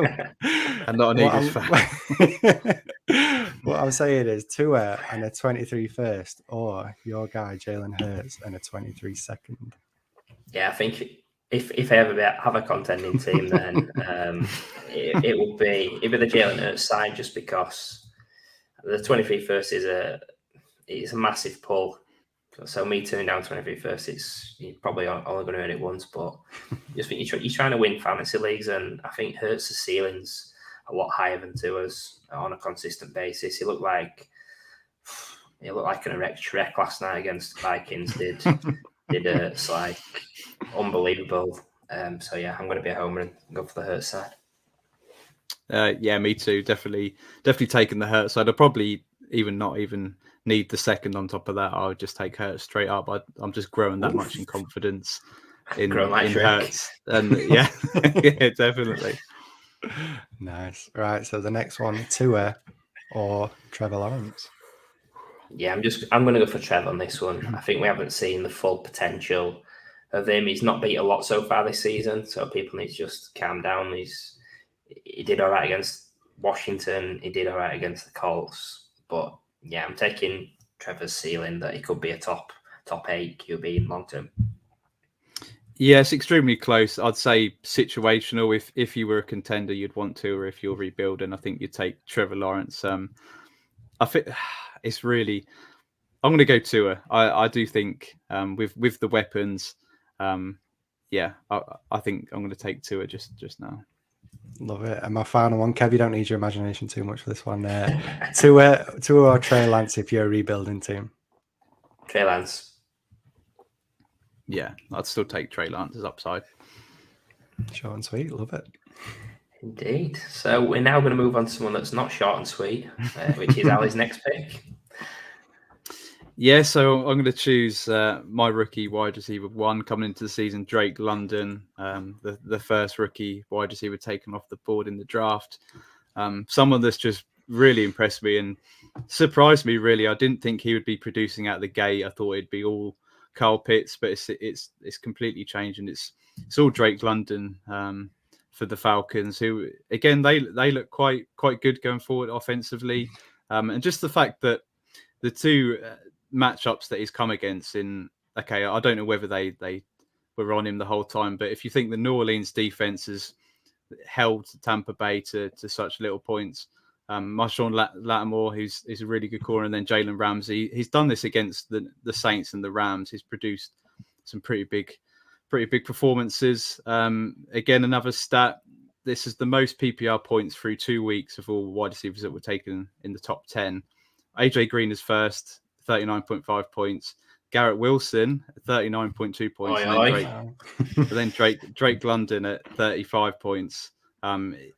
I'm not an Eagles fan. What I'm saying is Tua and a 23 first, or your guy Jalen Hurts and a 23 second. Yeah, I think if I ever have a contending team, then it will be the Jalen Hurts side, just because the 23 first is a massive pull. So me turning down 23 first, you're probably only going to earn it once, but just think you're trying to win fantasy leagues, and I think Hurts' ceiling's a lot higher than Tua's on a consistent basis. He looked like an erect Shrek last night against the Vikings. It's like unbelievable. So yeah, I'm going to be a homer and go for the Hurts side. Yeah, me too. Definitely taking the Hurts side. I'll probably not even need the second on top of that. I'll just take Hurts straight up. I'm just growing that much in confidence in Hurts. And yeah, yeah, definitely. Nice. Right. So the next one, Tua or Trevor Lawrence? Yeah, I'm going to go for Trevor on this one. I think we haven't seen the full potential of him. He's not beat a lot so far this season, so people need to just calm down. He did all right against Washington. He did all right against the Colts. But yeah, I'm taking Trevor's ceiling that he could be a top 8 QB in long term. Yeah, it's extremely close. I'd say situational. If you were a contender, you'd want to, or if you're rebuilding, I think you'd take Trevor Lawrence. I think it's really. I'm going to go Tua. I do think with the weapons, yeah, I think I'm going to take Tua just now. Love it. And my final one, Kev, you don't need your imagination too much for this one. Tua or Trey Lance if you're a rebuilding team? Trey Lance. Yeah, I'd still take Trey Lance's upside. Short and sweet. Love it. Indeed. So we're now going to move on to someone that's not short and sweet, which is Ali's next pick. Yeah, so I'm going to choose my rookie wide receiver 1 coming into the season, Drake London, the first rookie wide receiver taken off the board in the draft. Someone that's just really impressed me and surprised me, really. I didn't think he would be producing out the gate. I thought it'd be all Kyle Pitts, but it's completely changed, and it's all Drake London for the Falcons, who again they look quite good going forward offensively, and just the fact that the 2 matchups that he's come against I don't know whether they were on him the whole time, but if you think the New Orleans defense has held Tampa Bay to such little points, Marshawn Lattimore, who's a really good corner, and then Jalen Ramsey, he's done this against the Saints and the Rams. He's produced some pretty big performances. Again, another stat. This is the most PPR points through 2 weeks of all wide receivers that were taken in the top 10. AJ Green is first, 39.5 points. Garrett Wilson, 39.2 points, Oi, and oi. then Drake London at 35 points.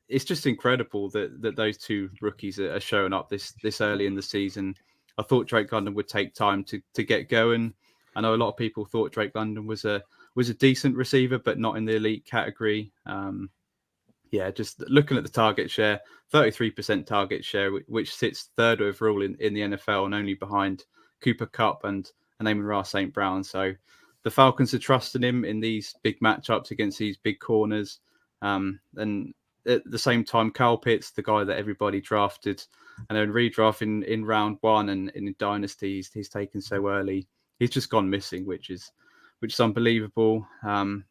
It's just incredible that those two rookies are showing up this early in the season. I thought Drake London would take time to get going. I know a lot of people thought Drake London was a decent receiver, but not in the elite category. Just looking at the target share, 33% target share, which sits third overall in the NFL and only behind Cooper Kupp and Amon-Ra St. Brown. So the Falcons are trusting him in these big matchups against these big corners. And at the same time, Kyle Pitts, the guy that everybody drafted and then redraft in round one and in Dynasty, he's taken so early. He's just gone missing, which is unbelievable.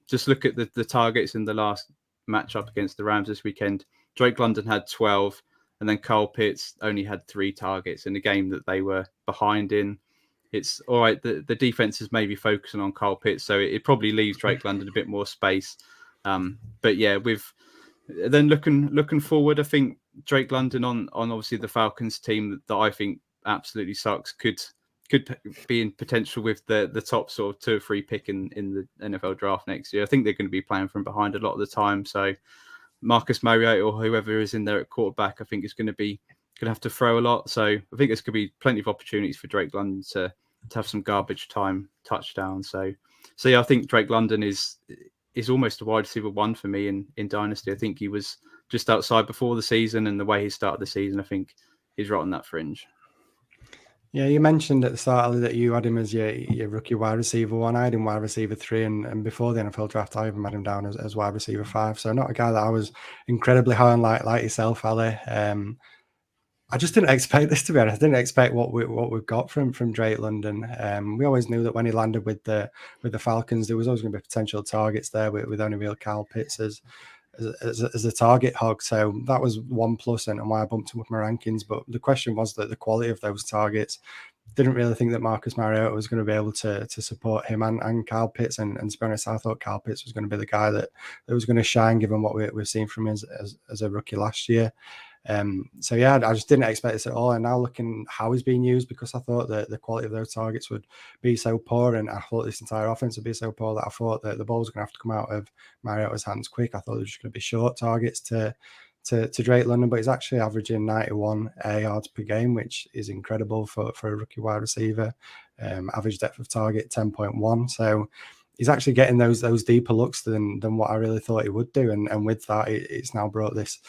Just look at the targets in the last matchup against the Rams this weekend. Drake London had 12, and then Kyle Pitts only had 3 targets in a game that they were behind in. It's all right. The defense is maybe focusing on Kyle Pitts, so it probably leaves Drake London a bit more space. But yeah, with then looking forward, I think Drake London on obviously the Falcons team that I think absolutely sucks could be in potential with the top sort of 2 or 3 pick in the NFL draft next year. I think they're going to be playing from behind a lot of the time. So Marcus Mariota or whoever is in there at quarterback, I think is going to have to throw a lot. So I think there's going to be plenty of opportunities for Drake London to have some garbage time touchdowns. So yeah, I think Drake London is almost a wide receiver 1 for me in Dynasty. I think he was just outside before the season, and the way he started the season, I think he's right on that fringe. Yeah, you mentioned at the start that you had him as your rookie wide receiver 1. I had him wide receiver 3, and before the NFL draft, I even had him down as wide receiver 5. So not a guy that I was incredibly high on, like yourself, Ali. I just didn't expect this, to be honest. I didn't expect what we've got from Drake London. We always knew that when he landed with the Falcons, there was always going to be potential targets there with only real Kyle Pitts as a target hog. So that was 1 plus and why I bumped him up my rankings. But the question was that the quality of those targets. Didn't really think that Marcus Mariota was going to be able to support him and Kyle Pitts. And to be honest, I thought Kyle Pitts was going to be the guy that was going to shine, given what we've seen from him as a rookie last year. So yeah, I just didn't expect this at all. And now looking how he's being used, because I thought that the quality of those targets would be so poor, and I thought this entire offense would be so poor, that I thought that the ball was going to have to come out of Mariota's hands quick. I thought it was just going to be short targets to Drake London, but he's actually averaging 91 air yards per game, which is incredible for a rookie wide receiver. Average depth of target 10.1. So he's actually getting those deeper looks than what I really thought he would do. And with that, it's now brought this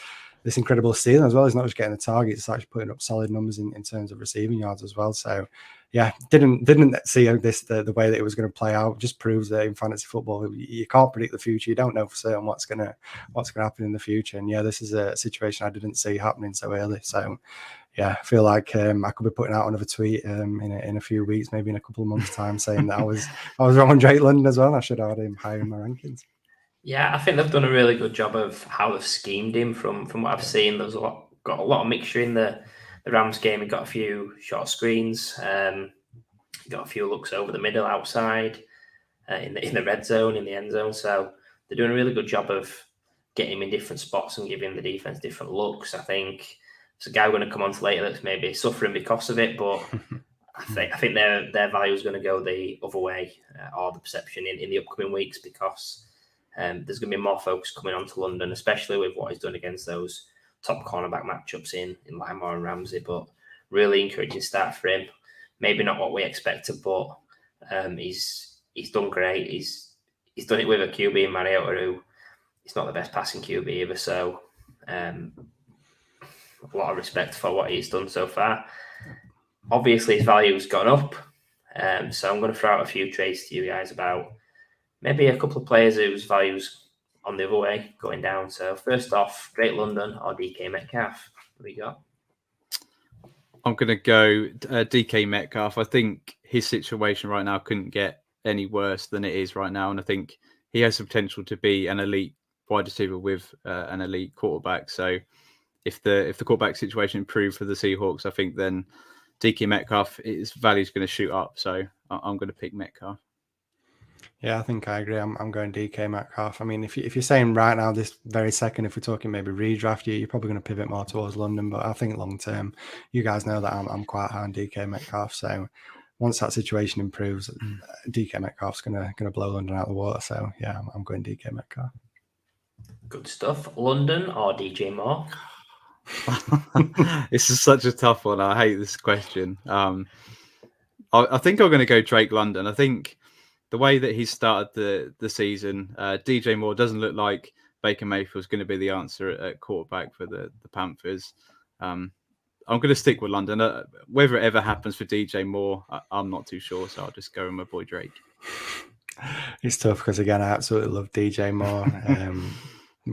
incredible ceiling as well. He's not just getting the targets, it's actually putting up solid numbers in terms of receiving yards as well. So yeah, didn't see this the way that it was going to play out. Just proves that in fantasy football, you can't predict the future. You don't know for certain what's going to happen in the future. And yeah, this is a situation I didn't see happening so early. So yeah, I feel like I could be putting out another tweet in a few weeks, maybe in a couple of months' time, saying that I was wrong on Drake London as well. I should have had him higher in my rankings. Yeah, I think they've done a really good job of how they've schemed him. From what I've seen, there's got a lot of mixture in the Rams game. He got a few short screens, he got a few looks over the middle, outside, in the red zone, in the end zone. So they're doing a really good job of getting him in different spots and giving the defense different looks. I think there's a guy we're going to come on to later that's maybe suffering because of it, but I think their value is going to go the other way, or the perception in the upcoming weeks, because there's going to be more focus coming on to London, especially with what he's done against those top cornerback matchups in Lamar and Ramsey. But really encouraging start for him. Maybe not what we expected, but he's done great. He's done it with a QB in Mariota, who is not the best passing QB either. So a lot of respect for what he's done so far. Obviously, his value's gone up. So I'm going to throw out a few trades to you guys about maybe a couple of players whose values on the other way, going down. So first off, Drake London or DK Metcalf? What do we got? I'm going to go DK Metcalf. I think his situation right now couldn't get any worse than it is right now. And I think he has the potential to be an elite wide receiver with an elite quarterback. So if the quarterback situation improved for the Seahawks, I think then DK Metcalf, his value is going to shoot up. So I'm going to pick Metcalf. Yeah, I think I agree. I'm going DK Metcalf. I mean, if you're saying right now, this very second, if we're talking maybe redraft, you're probably going to pivot more towards London. But I think long term, you guys know that I'm quite high on DK Metcalf. So once that situation improves, DK Metcalf's gonna blow London out of the water. So yeah, I'm going DK Metcalf. Good stuff. London or DJ Moore? This is such a tough one. I hate this question. I think I'm going to go Drake London. I think the way that he started the season, DJ Moore doesn't look like Baker Mayfield's going to be the answer at quarterback for the Panthers. I'm going to stick with London. Whether it ever happens for DJ Moore, I'm not too sure. So I'll just go with my boy Drake. It's tough because, again, I absolutely love DJ Moore.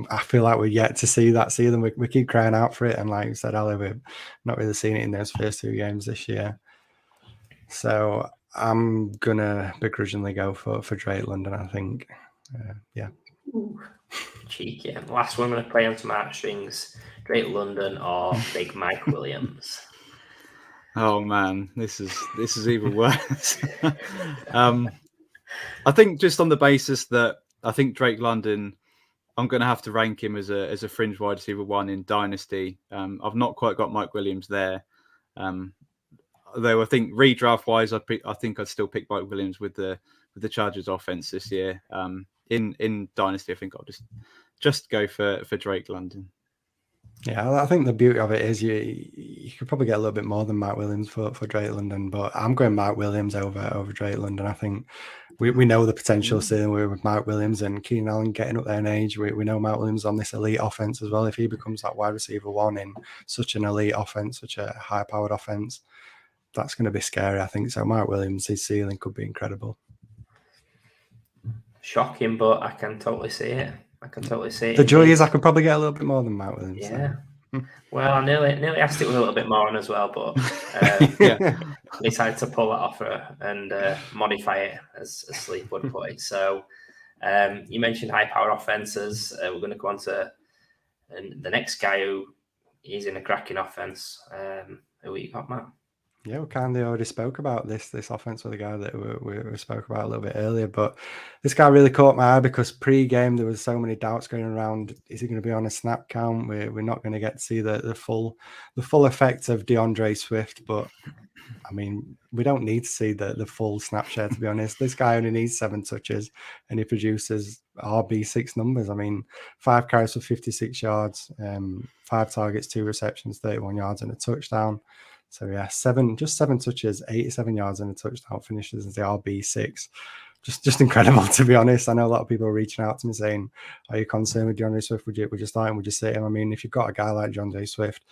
I feel like we're yet to see that season. We keep crying out for it. And like you said, Ali, we've not really seen it in those first 2 games this year. So I'm going to begrudgingly go for Drake London, I think. Yeah. Ooh, cheeky. Last one I'm going to play on some heartstrings. Drake London or Big Mike Williams? Oh, man. This is even worse. I think just on the basis that I think Drake London, I'm going to have to rank him as a fringe wide receiver 1 in Dynasty. I've not quite got Mike Williams there. Though I think redraft wise, I think I'd still pick Mike Williams with the Chargers offense this year. In Dynasty, I think I'll just go for Drake London. Yeah, I think the beauty of it is you could probably get a little bit more than Mike Williams for Drake London, but I'm going Mike Williams over Drake London. I think we know the potential still with Mike Williams and Keenan Allen getting up there in age. We know Mike Williams on this elite offense as well. If he becomes that wide receiver 1 in such an elite offense, such a high-powered offense, that's going to be scary, I think. So Mike Williams, his ceiling could be incredible. Shocking, but I can totally see it. The joy is I could probably get a little bit more than Mike Williams. Yeah. So. Well, I nearly asked it with a little bit more on as well, but Yeah. decided to pull that offer and modify it as Sleep would put it. So you mentioned high-power offenses. We're going to go on to the next guy who is in a cracking offense. Who you got, Matt? Yeah, we kind of already spoke about this offense with the guy that we spoke about a little bit earlier, but this guy really caught my eye because pre-game there was so many doubts going around. Is he going to be on a snap count? We're not going to get to see the full effect of DeAndre Swift, but I mean, we don't need to see the full snap share, to be honest. This guy only needs 7 touches and he produces RB6 numbers. I mean, 5 carries for 56 yards, 5 targets, 2 receptions, 31 yards and a touchdown. So yeah, 7 touches, 87 yards and a touchdown, finishes as the RB6. Just incredible, to be honest. I know a lot of people are reaching out to me saying, "Are you concerned with DeAndre Swift? Would you start him? Would you sit him?" I mean, if you've got a guy like DeAndre Swift,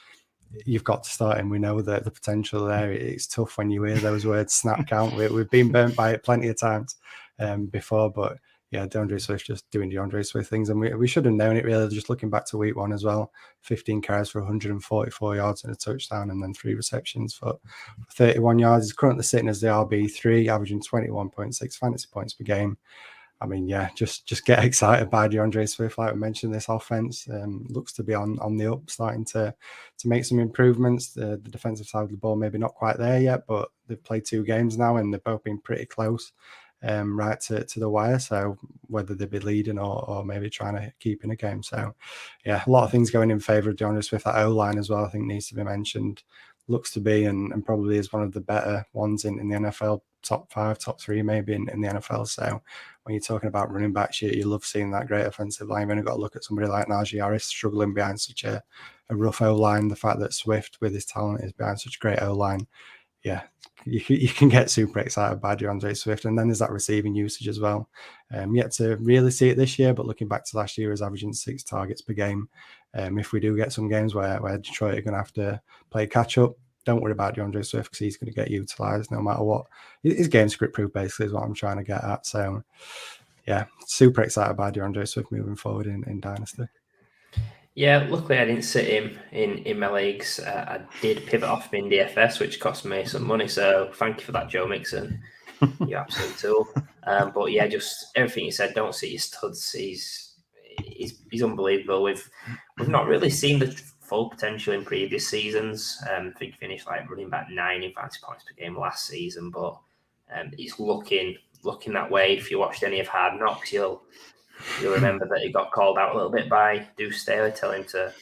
you've got to start him. We know that the potential there. It's tough when you hear those words, snap count. We've been burnt by it plenty of times before, but yeah, DeAndre Swift just doing DeAndre Swift things. And we should have known it, really, just looking back to week 1 as well. 15 carries for 144 yards and a touchdown, and then 3 receptions for 31 yards. He's currently sitting as the RB3, averaging 21.6 fantasy points per game. I mean, yeah, just get excited by DeAndre Swift. Like we mentioned, this offense looks to be on the up, starting to make some improvements. The defensive side of the ball maybe not quite there yet, but they've played 2 games now and they've both been pretty close. Right to the wire, so whether they be leading or maybe trying to keep in a game. So yeah, a lot of things going in favor of DeAndre Swift. That O-line as well, I think, needs to be mentioned. Looks to be and probably is one of the better ones in the NFL, top 5, top 3 maybe in the NFL. So when you're talking about running backs, you love seeing that great offensive line. You've only got to look at somebody like Najee Harris struggling behind such a rough O-line. The fact that Swift with his talent is behind such a great O-line, yeah, you can get super excited by DeAndre Swift. And then there's that receiving usage as well. Yet to really see it this year, but looking back to last year, is averaging 6 targets per game. If we do get some games where Detroit are going to have to play catch up, don't worry about DeAndre Swift because he's going to get utilized no matter what. His game script proof basically is what I'm trying to get at. So yeah, super excited by DeAndre Swift moving forward in Dynasty. Yeah, luckily I didn't sit him in my leagues. I did pivot off him in DFS, which cost me some money. So thank you for that, Joe Mixon. You absolute tool. But yeah, just everything you said. Don't see his studs. He's unbelievable. We've not really seen the full potential in previous seasons. I think he finished like running back 9 in fantasy points per game last season, but he's looking that way. If you watched any of Hard Knocks, you'll remember that he got called out a little bit by Deuce Staley, telling him to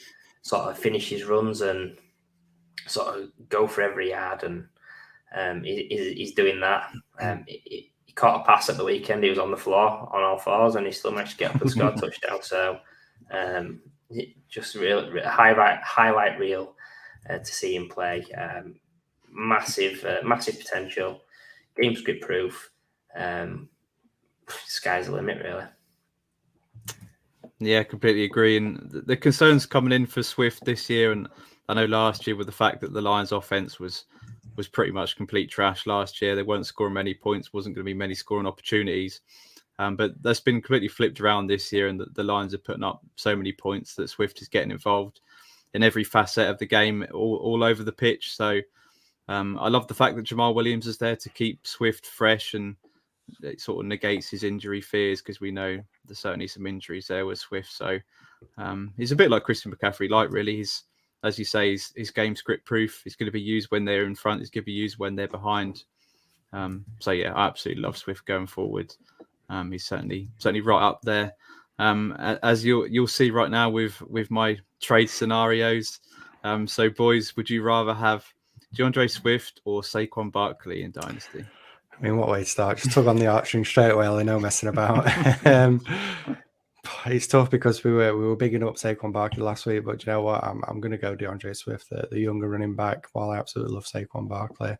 sort of finish his runs and sort of go for every yard. And He's doing that. He caught a pass at the weekend. He was on the floor on all fours, and he still managed to get up and score a touchdown. So just real highlight reel to see him play. Massive potential. Game script proof. Sky's the limit, really. Yeah, completely agree. And the concerns coming in for Swift this year, and I know last year with the fact that the Lions' offense was pretty much complete trash last year. They weren't scoring many points, wasn't going to be many scoring opportunities. But that's been completely flipped around this year, and the Lions are putting up so many points that Swift is getting involved in every facet of the game, all over the pitch. So I love the fact that Jamal Williams is there to keep Swift fresh, and it sort of negates his injury fears, because we know there's certainly some injuries there with Swift. So he's a bit like Christian McCaffrey, really. He's, as you say, he's game script proof. He's going to be used when they're in front. He's going to be used when they're behind. So yeah, I absolutely love Swift going forward. He's certainly right up there. As you'll see right now with my trade scenarios. So boys, would you rather have DeAndre Swift or Saquon Barkley in Dynasty? I mean, what way to start? Just tug on the heartstrings straight away. I know, messing about. It's tough because we were bigging up Saquon Barkley last week, but you know what? I'm going to go DeAndre Swift, the younger running back. While I absolutely love Saquon Barkley,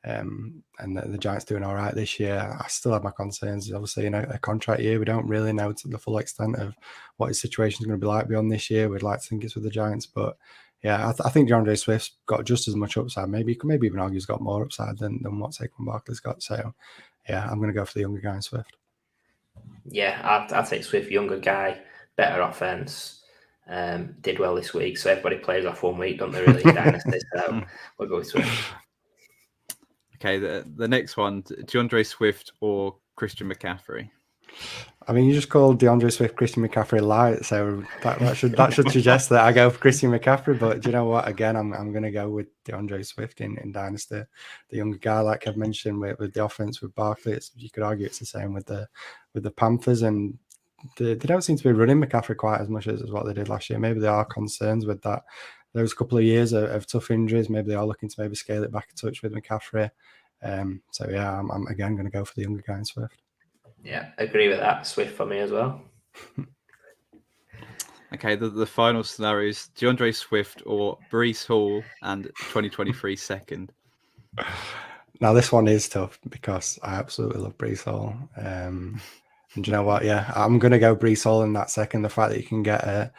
and the Giants doing all right this year, I still have my concerns. Obviously, in a contract year, we don't really know to the full extent of what his situation is going to be like beyond this year. We'd like to think it's with the Giants, but yeah, I think DeAndre Swift's got just as much upside. Maybe even argue he's got more upside than what Saquon Barkley's got. So yeah, I'm going to go for the younger guy in Swift. Yeah, I'd take Swift, younger guy, better offense. Did well this week, so everybody plays off 1 week, don't they? Really, Dynasty. So we'll go with Swift. Okay, the next one, DeAndre Swift or Christian McCaffrey? I mean, you just called DeAndre Swift Christian McCaffrey light, so that should suggest that I go for Christian McCaffrey. But do you know what? Again, I'm going to go with DeAndre Swift in Dynasty, the younger guy, like I've mentioned with the offense with Barkley. You could argue it's the same with the Panthers, and they don't seem to be running McCaffrey quite as much as what they did last year. Maybe there are concerns with that. Those couple of years of tough injuries, maybe they are looking to maybe scale it back a touch with McCaffrey. So yeah, I'm again going to go for the younger guy in Swift. Yeah, agree with that. Swift for me as well. Okay, the final scenario is DeAndre Swift or Breece Hall and 2023 second. Now this one is tough because I absolutely love Breece Hall. And you know what? Yeah, I'm going to go Breece Hall in that second. The fact that you can get a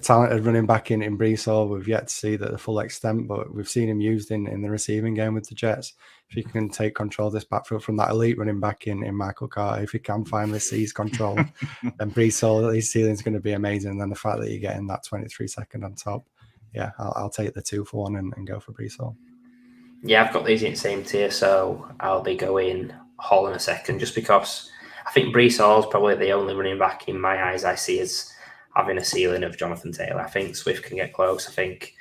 talented running back in Breece Hall, we've yet to see that the full extent, but we've seen him used in the receiving game with the Jets. If he can take control of this backfield from that elite running back in Michael Carter, if he can finally seize control, then Breece Hall, his ceiling is going to be amazing. And then the fact that you're getting that 23 second on top, yeah, I'll take the 2-for-1 and go for Breece Hall. Yeah, I've got these in the same tier, so I'll be going Hall in a second, just because I think Breece Hall is probably the only running back in my eyes I see as having a ceiling of Jonathan Taylor. I think Swift can get close. I think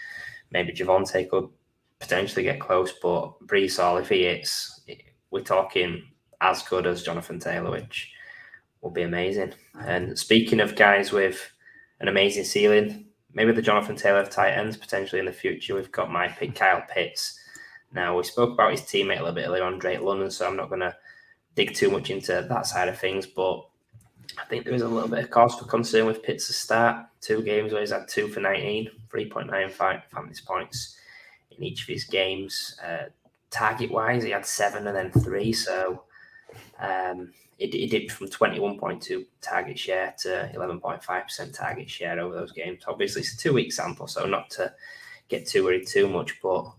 maybe Javonte could potentially get close, but Breece Hall, if he hits, we're talking as good as Jonathan Taylor, which will be amazing. And speaking of guys with an amazing ceiling, maybe the Jonathan Taylor of tight ends potentially in the future. We've got my pick, Kyle Pitts. Now, we spoke about his teammate a little bit earlier on, Drake London, so I'm not going to dig too much into that side of things, but I think there is a little bit of cause for concern with Pitts to start. 2 games where he's had 2 for 19, 3.95 fantasy points in each of his games. Target-wise, he had 7 and then 3, so he dipped from 21.2 target share to 11.5% target share over those games. Obviously, it's a 2-week sample, so not to get too worried too much, but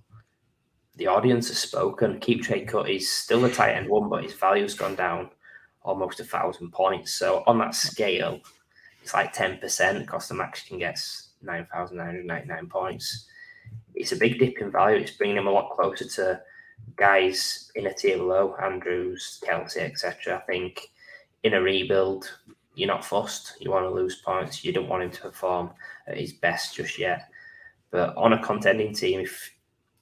the audience has spoken. Keep trade cut. He's still a tight end 1, but his value's gone down almost 1,000 points. So on that scale, it's like 10%. Cost the max you can get 9,999 points. It's a big dip in value. It's bringing him a lot closer to guys in a tier below, Andrews, Kelsey, etc. I think in a rebuild, you're not fussed. You want to lose points. You don't want him to perform at his best just yet. But on a contending team,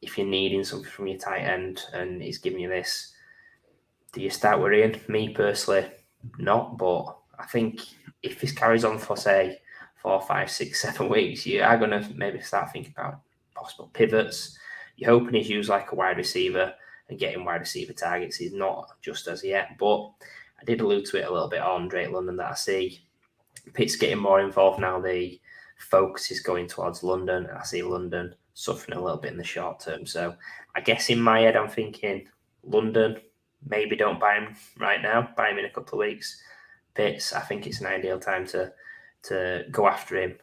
if you're needing something from your tight end and he's giving you this, do you start worrying? Me personally, not. But I think if this carries on for, say, 4, 5, 6, 7 weeks, you are going to maybe start thinking about possible pivots. You're hoping he's used like a wide receiver and getting wide receiver targets. He's not just as yet, but I did allude to it a little bit on Drake London that I see Pitt's getting more involved now. The focus is going towards London, and I see London suffering a little bit in the short term. So I guess in my head, I'm thinking London, maybe don't buy him right now, buy him in a couple of weeks. Pitts, I think it's an ideal time to go after him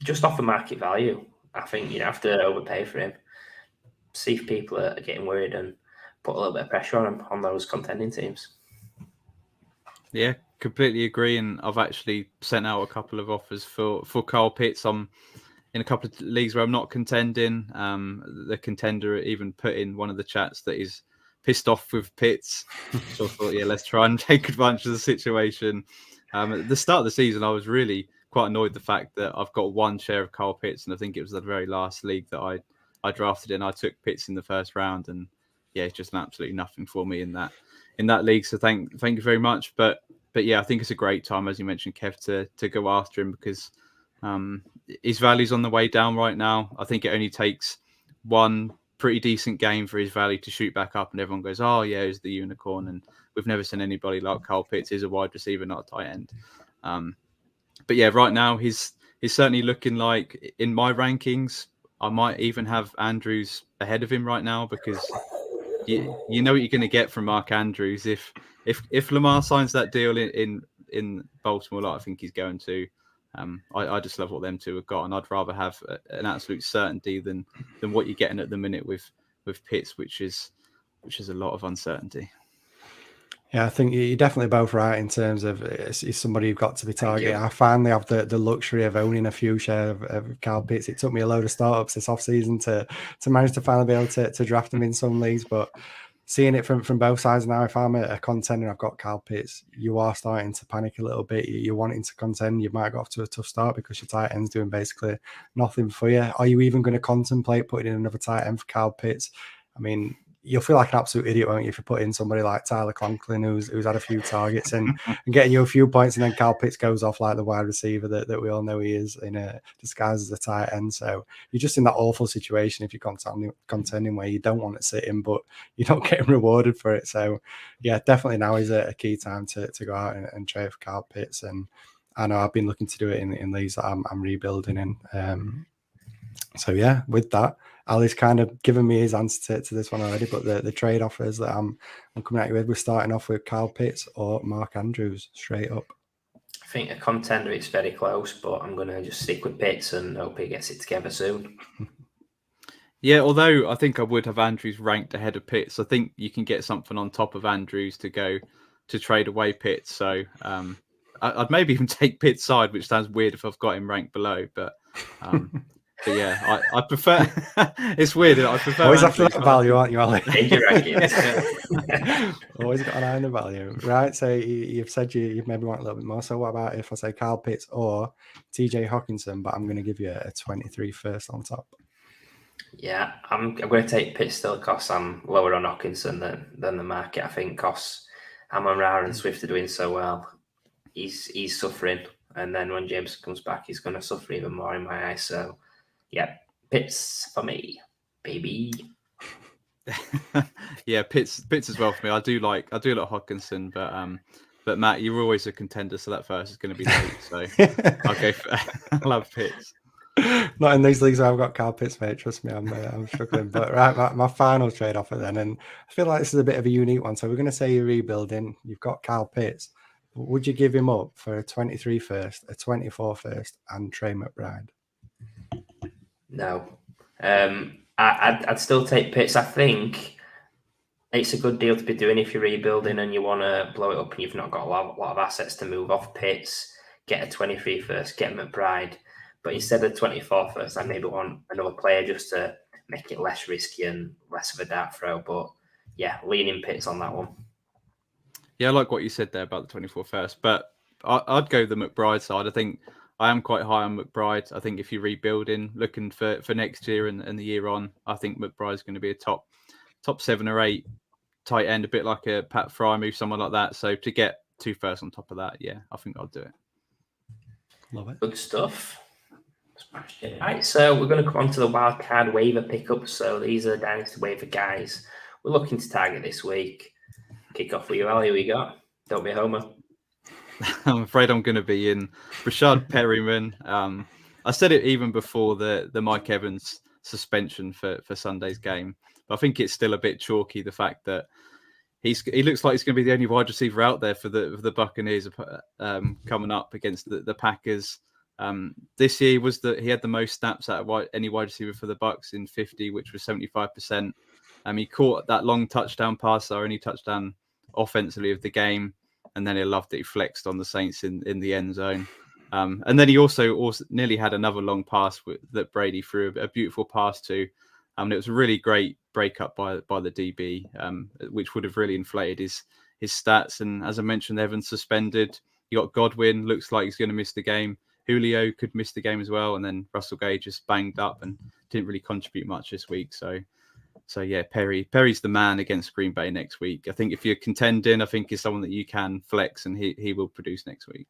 just off the market value. I think you don't have to overpay for him. See if people are getting worried and put a little bit of pressure on him on those contending teams. Yeah, completely agree. And I've actually sent out a couple of offers for Kyle Pitts. I'm in a couple of leagues where I'm not contending. The contender even put in one of the chats that is pissed off with Pitts. So I thought, yeah, let's try and take advantage of the situation. At the start of the season, I was really quite annoyed the fact that I've got one share of Kyle Pitts, and I think it was the very last league that I drafted in. I took Pitts in the first round, and yeah, it's just absolutely nothing for me in that league. So thank you very much. But yeah, I think it's a great time, as you mentioned, Kev, to go after him because his value's on the way down right now. I think it only takes one pretty decent game for his value to shoot back up, and everyone goes, "Oh yeah, he's the unicorn." And we've never seen anybody like Kyle Pitts. He's a wide receiver, not a tight end. But yeah, right now he's certainly looking like in my rankings, I might even have Andrews ahead of him right now because you know what you're going to get from Mark Andrews if Lamar signs that deal in Baltimore, like I think he's going to. I just love what them two have got, and I'd rather have an absolute certainty than what you're getting at the minute with Pitts, which is a lot of uncertainty. Yeah, I think you're definitely both right in terms of it's somebody you've got to be targeting. I finally have the luxury of owning a few shares of Kyle Pitts. It took me a load of startups this offseason to manage to finally be able to draft them in some leagues, but seeing it from both sides now, if I'm a contender, I've got Kyle Pitts, you are starting to panic a little bit. You're wanting to contend. You might go off to a tough start because your tight end's doing basically nothing for you. Are you even going to contemplate putting in another tight end for Kyle Pitts? I mean, you'll feel like an absolute idiot, won't you, if you put in somebody like Tyler Conklin, who's had a few targets and getting you a few points, and then Kyle Pitts goes off like the wide receiver that we all know he is in a disguise as a tight end. So you're just in that awful situation if you're contending where you don't want to sit him, but you're not getting rewarded for it. So yeah, definitely now is a key time to go out and trade for Kyle Pitts. And I know I've been looking to do it in leagues that I'm rebuilding in. So yeah, with that, Ali's kind of given me his answer to this one already, but the trade offers that I'm coming at you with, we're starting off with Kyle Pitts or Mark Andrews, straight up. I think a contender, it's very close, but I'm going to just stick with Pitts and hope he gets it together soon. Yeah, although I think I would have Andrews ranked ahead of Pitts. I think you can get something on top of Andrews to go to trade away Pitts. So I'd maybe even take Pitts' side, which sounds weird if I've got him ranked below, but yeah, I prefer. It's weird. I prefer. Always after that value, aren't you, Ali? Always got an eye on the value, right? So you've said you maybe want a little bit more. So what about if I say Kyle Pitts or TJ Hockenson, but I'm going to give you a 23 first on top? Yeah, I'm going to take Pitts still because I'm lower on Hockenson than the market. I think because AMON-RA and Swift are doing so well, he's suffering, and then when James comes back, he's going to suffer even more in my eyes. So. Yeah, Pitts for me, baby. Yeah, Pitts as well for me. I do like Hockenson, but Matt, you're always a contender, so that first is going to be late. So I love Pitts. Not in these leagues where I've got Kyle Pitts, mate. Trust me, I'm struggling. But right, my final trade offer then, and I feel like this is a bit of a unique one. So we're going to say you're rebuilding. You've got Kyle Pitts. Would you give him up for a 23 first, a 24 first, and Trey McBride? No, I'd still take Pitts. I think it's a good deal to be doing if you're rebuilding and you want to blow it up and you've not got a lot of assets to move off Pitts. Get a 23 first, get McBride, but instead of 24 first, I maybe want another player just to make it less risky and less of a dart throw. But yeah, leaning Pitts on that one. Yeah, I like what you said there about the 24 first, but I'd go the McBride side. I think I am quite high on McBride. I think if you're rebuilding, looking for next year and the year on, I think McBride's going to be a top 7 or 8 tight end, a bit like a Pat Fry move, someone like that. So to get 2 firsts on top of that, yeah, I think I'll do it. Love it. Good stuff. Smashed it. Right, so we're going to come on to the Wildcard waiver pickups. So these are Dynasty waiver guys we're looking to target this week. Kick off with you, Ali. Who you got? Don't be a homer. I'm afraid I'm going to be in Rashad Perryman. I said it even before the Mike Evans suspension for Sunday's game, but I think it's still a bit chalky, the fact that he looks like he's going to be the only wide receiver out there for the Buccaneers coming up against the Packers. This year he had the most snaps out of any wide receiver for the Bucs in 50, which was 75%. He caught that long touchdown pass, our only touchdown offensively of the game, and then I loved that he flexed on the Saints in the end zone. And then he also nearly had another long pass that Brady threw a beautiful pass to. It was a really great breakup by the DB, which would have really inflated his stats. And as I mentioned, Evans suspended. You got Godwin, looks like he's going to miss the game. Julio could miss the game as well. And then Russell Gage just banged up and didn't really contribute much this week. So yeah, Perry's the man against Green Bay next week. I think if you're contending, I think he's someone that you can flex, and he will produce next week.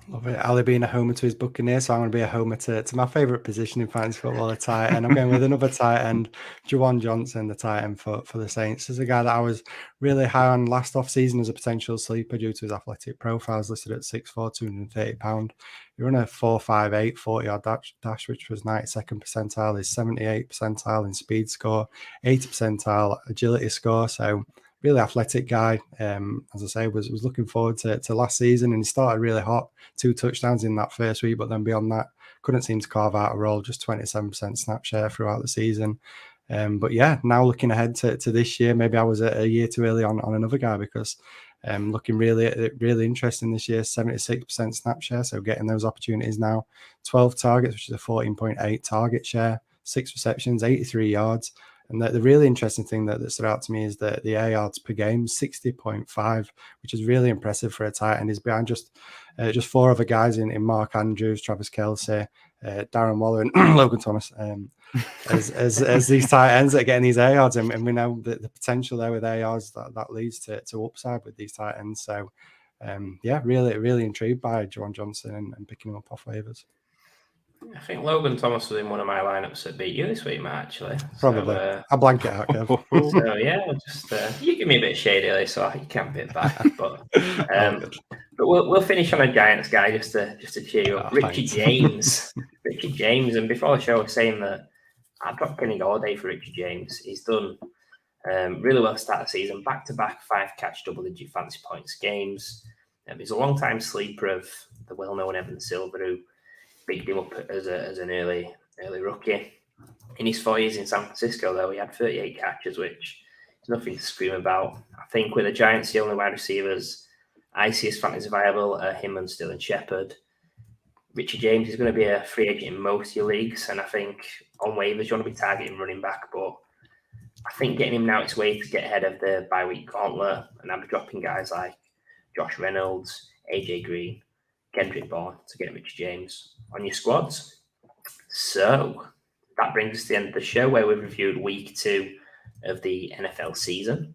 Love it. Ali being a homer to his Buccaneers, so I'm going to be a homer to my favourite position in fantasy football, a tight end. I'm going with another tight end, Juwan Johnson, the tight end for the Saints. This is a guy that I was really high on last off-season as a potential sleeper due to his athletic profile. He's listed at 6'4", 230 pounds. He ran a 4.58 40-yard dash, which was 92nd percentile. His 78th percentile in speed score, 80th percentile agility score. So really athletic guy. As I say, was looking forward to last season, and he started really hot, 2 touchdowns in that first week, but then beyond that, couldn't seem to carve out a role, just 27% snap share throughout the season. But yeah, now looking ahead to this year, maybe I was a year too early on another guy, because looking really interesting this year, 76% snap share, so getting those opportunities now, 12 targets, which is a 14.8 target share, 6 receptions, 83 yards. And the really interesting thing that stood out to me is that the air yards per game, 60.5, which is really impressive for a tight end. He's behind just 4 other guys in Mark Andrews, Travis Kelce, Darren Waller, and Logan Thomas, as these tight ends that are getting these air yards. And we know the potential there with air yards that leads to upside with these tight ends. So, yeah, really intrigued by Juwan Johnson and picking him up off waivers. I think Logan Thomas was in one of my lineups that beat you this week, Matt, actually. Probably. I'll blank it out, Kev. So, yeah, just you give me a bit of shade early, so you can't bit back. But we'll finish on a Giants guy just to cheer you up. Richie James. Richie James. And before the show, I was saying that I'd drop Kenny Galladay for Richie James. He's done really well to start the season. Back-to-back 5-catch double-digit fantasy points games. He's a long-time sleeper of the well-known Evan Silver, who bigged him up as an early rookie. In his 4 years in San Francisco, though, he had 38 catches, which is nothing to scream about. I think with the Giants, the only wide receivers I see as fantasy viable are him and Sterling Shepard. Richie James is going to be a free agent in most of your leagues, and I think on waivers you want to be targeting running back, but I think getting him now its way to get ahead of the bye-week gauntlet, and I'll be dropping guys like Josh Reynolds, AJ Green, Kendrick Bourne to get Richie James on your squads. So that brings us to the end of the show, where we've reviewed week 2 of the NFL season.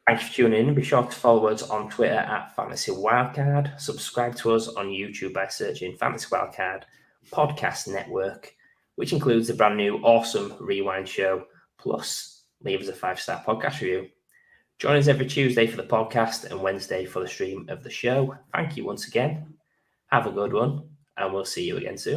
Thanks for tuning in. Be sure to follow us on Twitter at Fantasy Wildcard. Subscribe to us on YouTube by searching Fantasy Wildcard Podcast Network, which includes the brand new awesome Rewind show. Plus, leave us a 5-star podcast review. Join us every Tuesday for the podcast and Wednesday for the stream of the show. Thank you once again. Have a good one, and we'll see you again soon.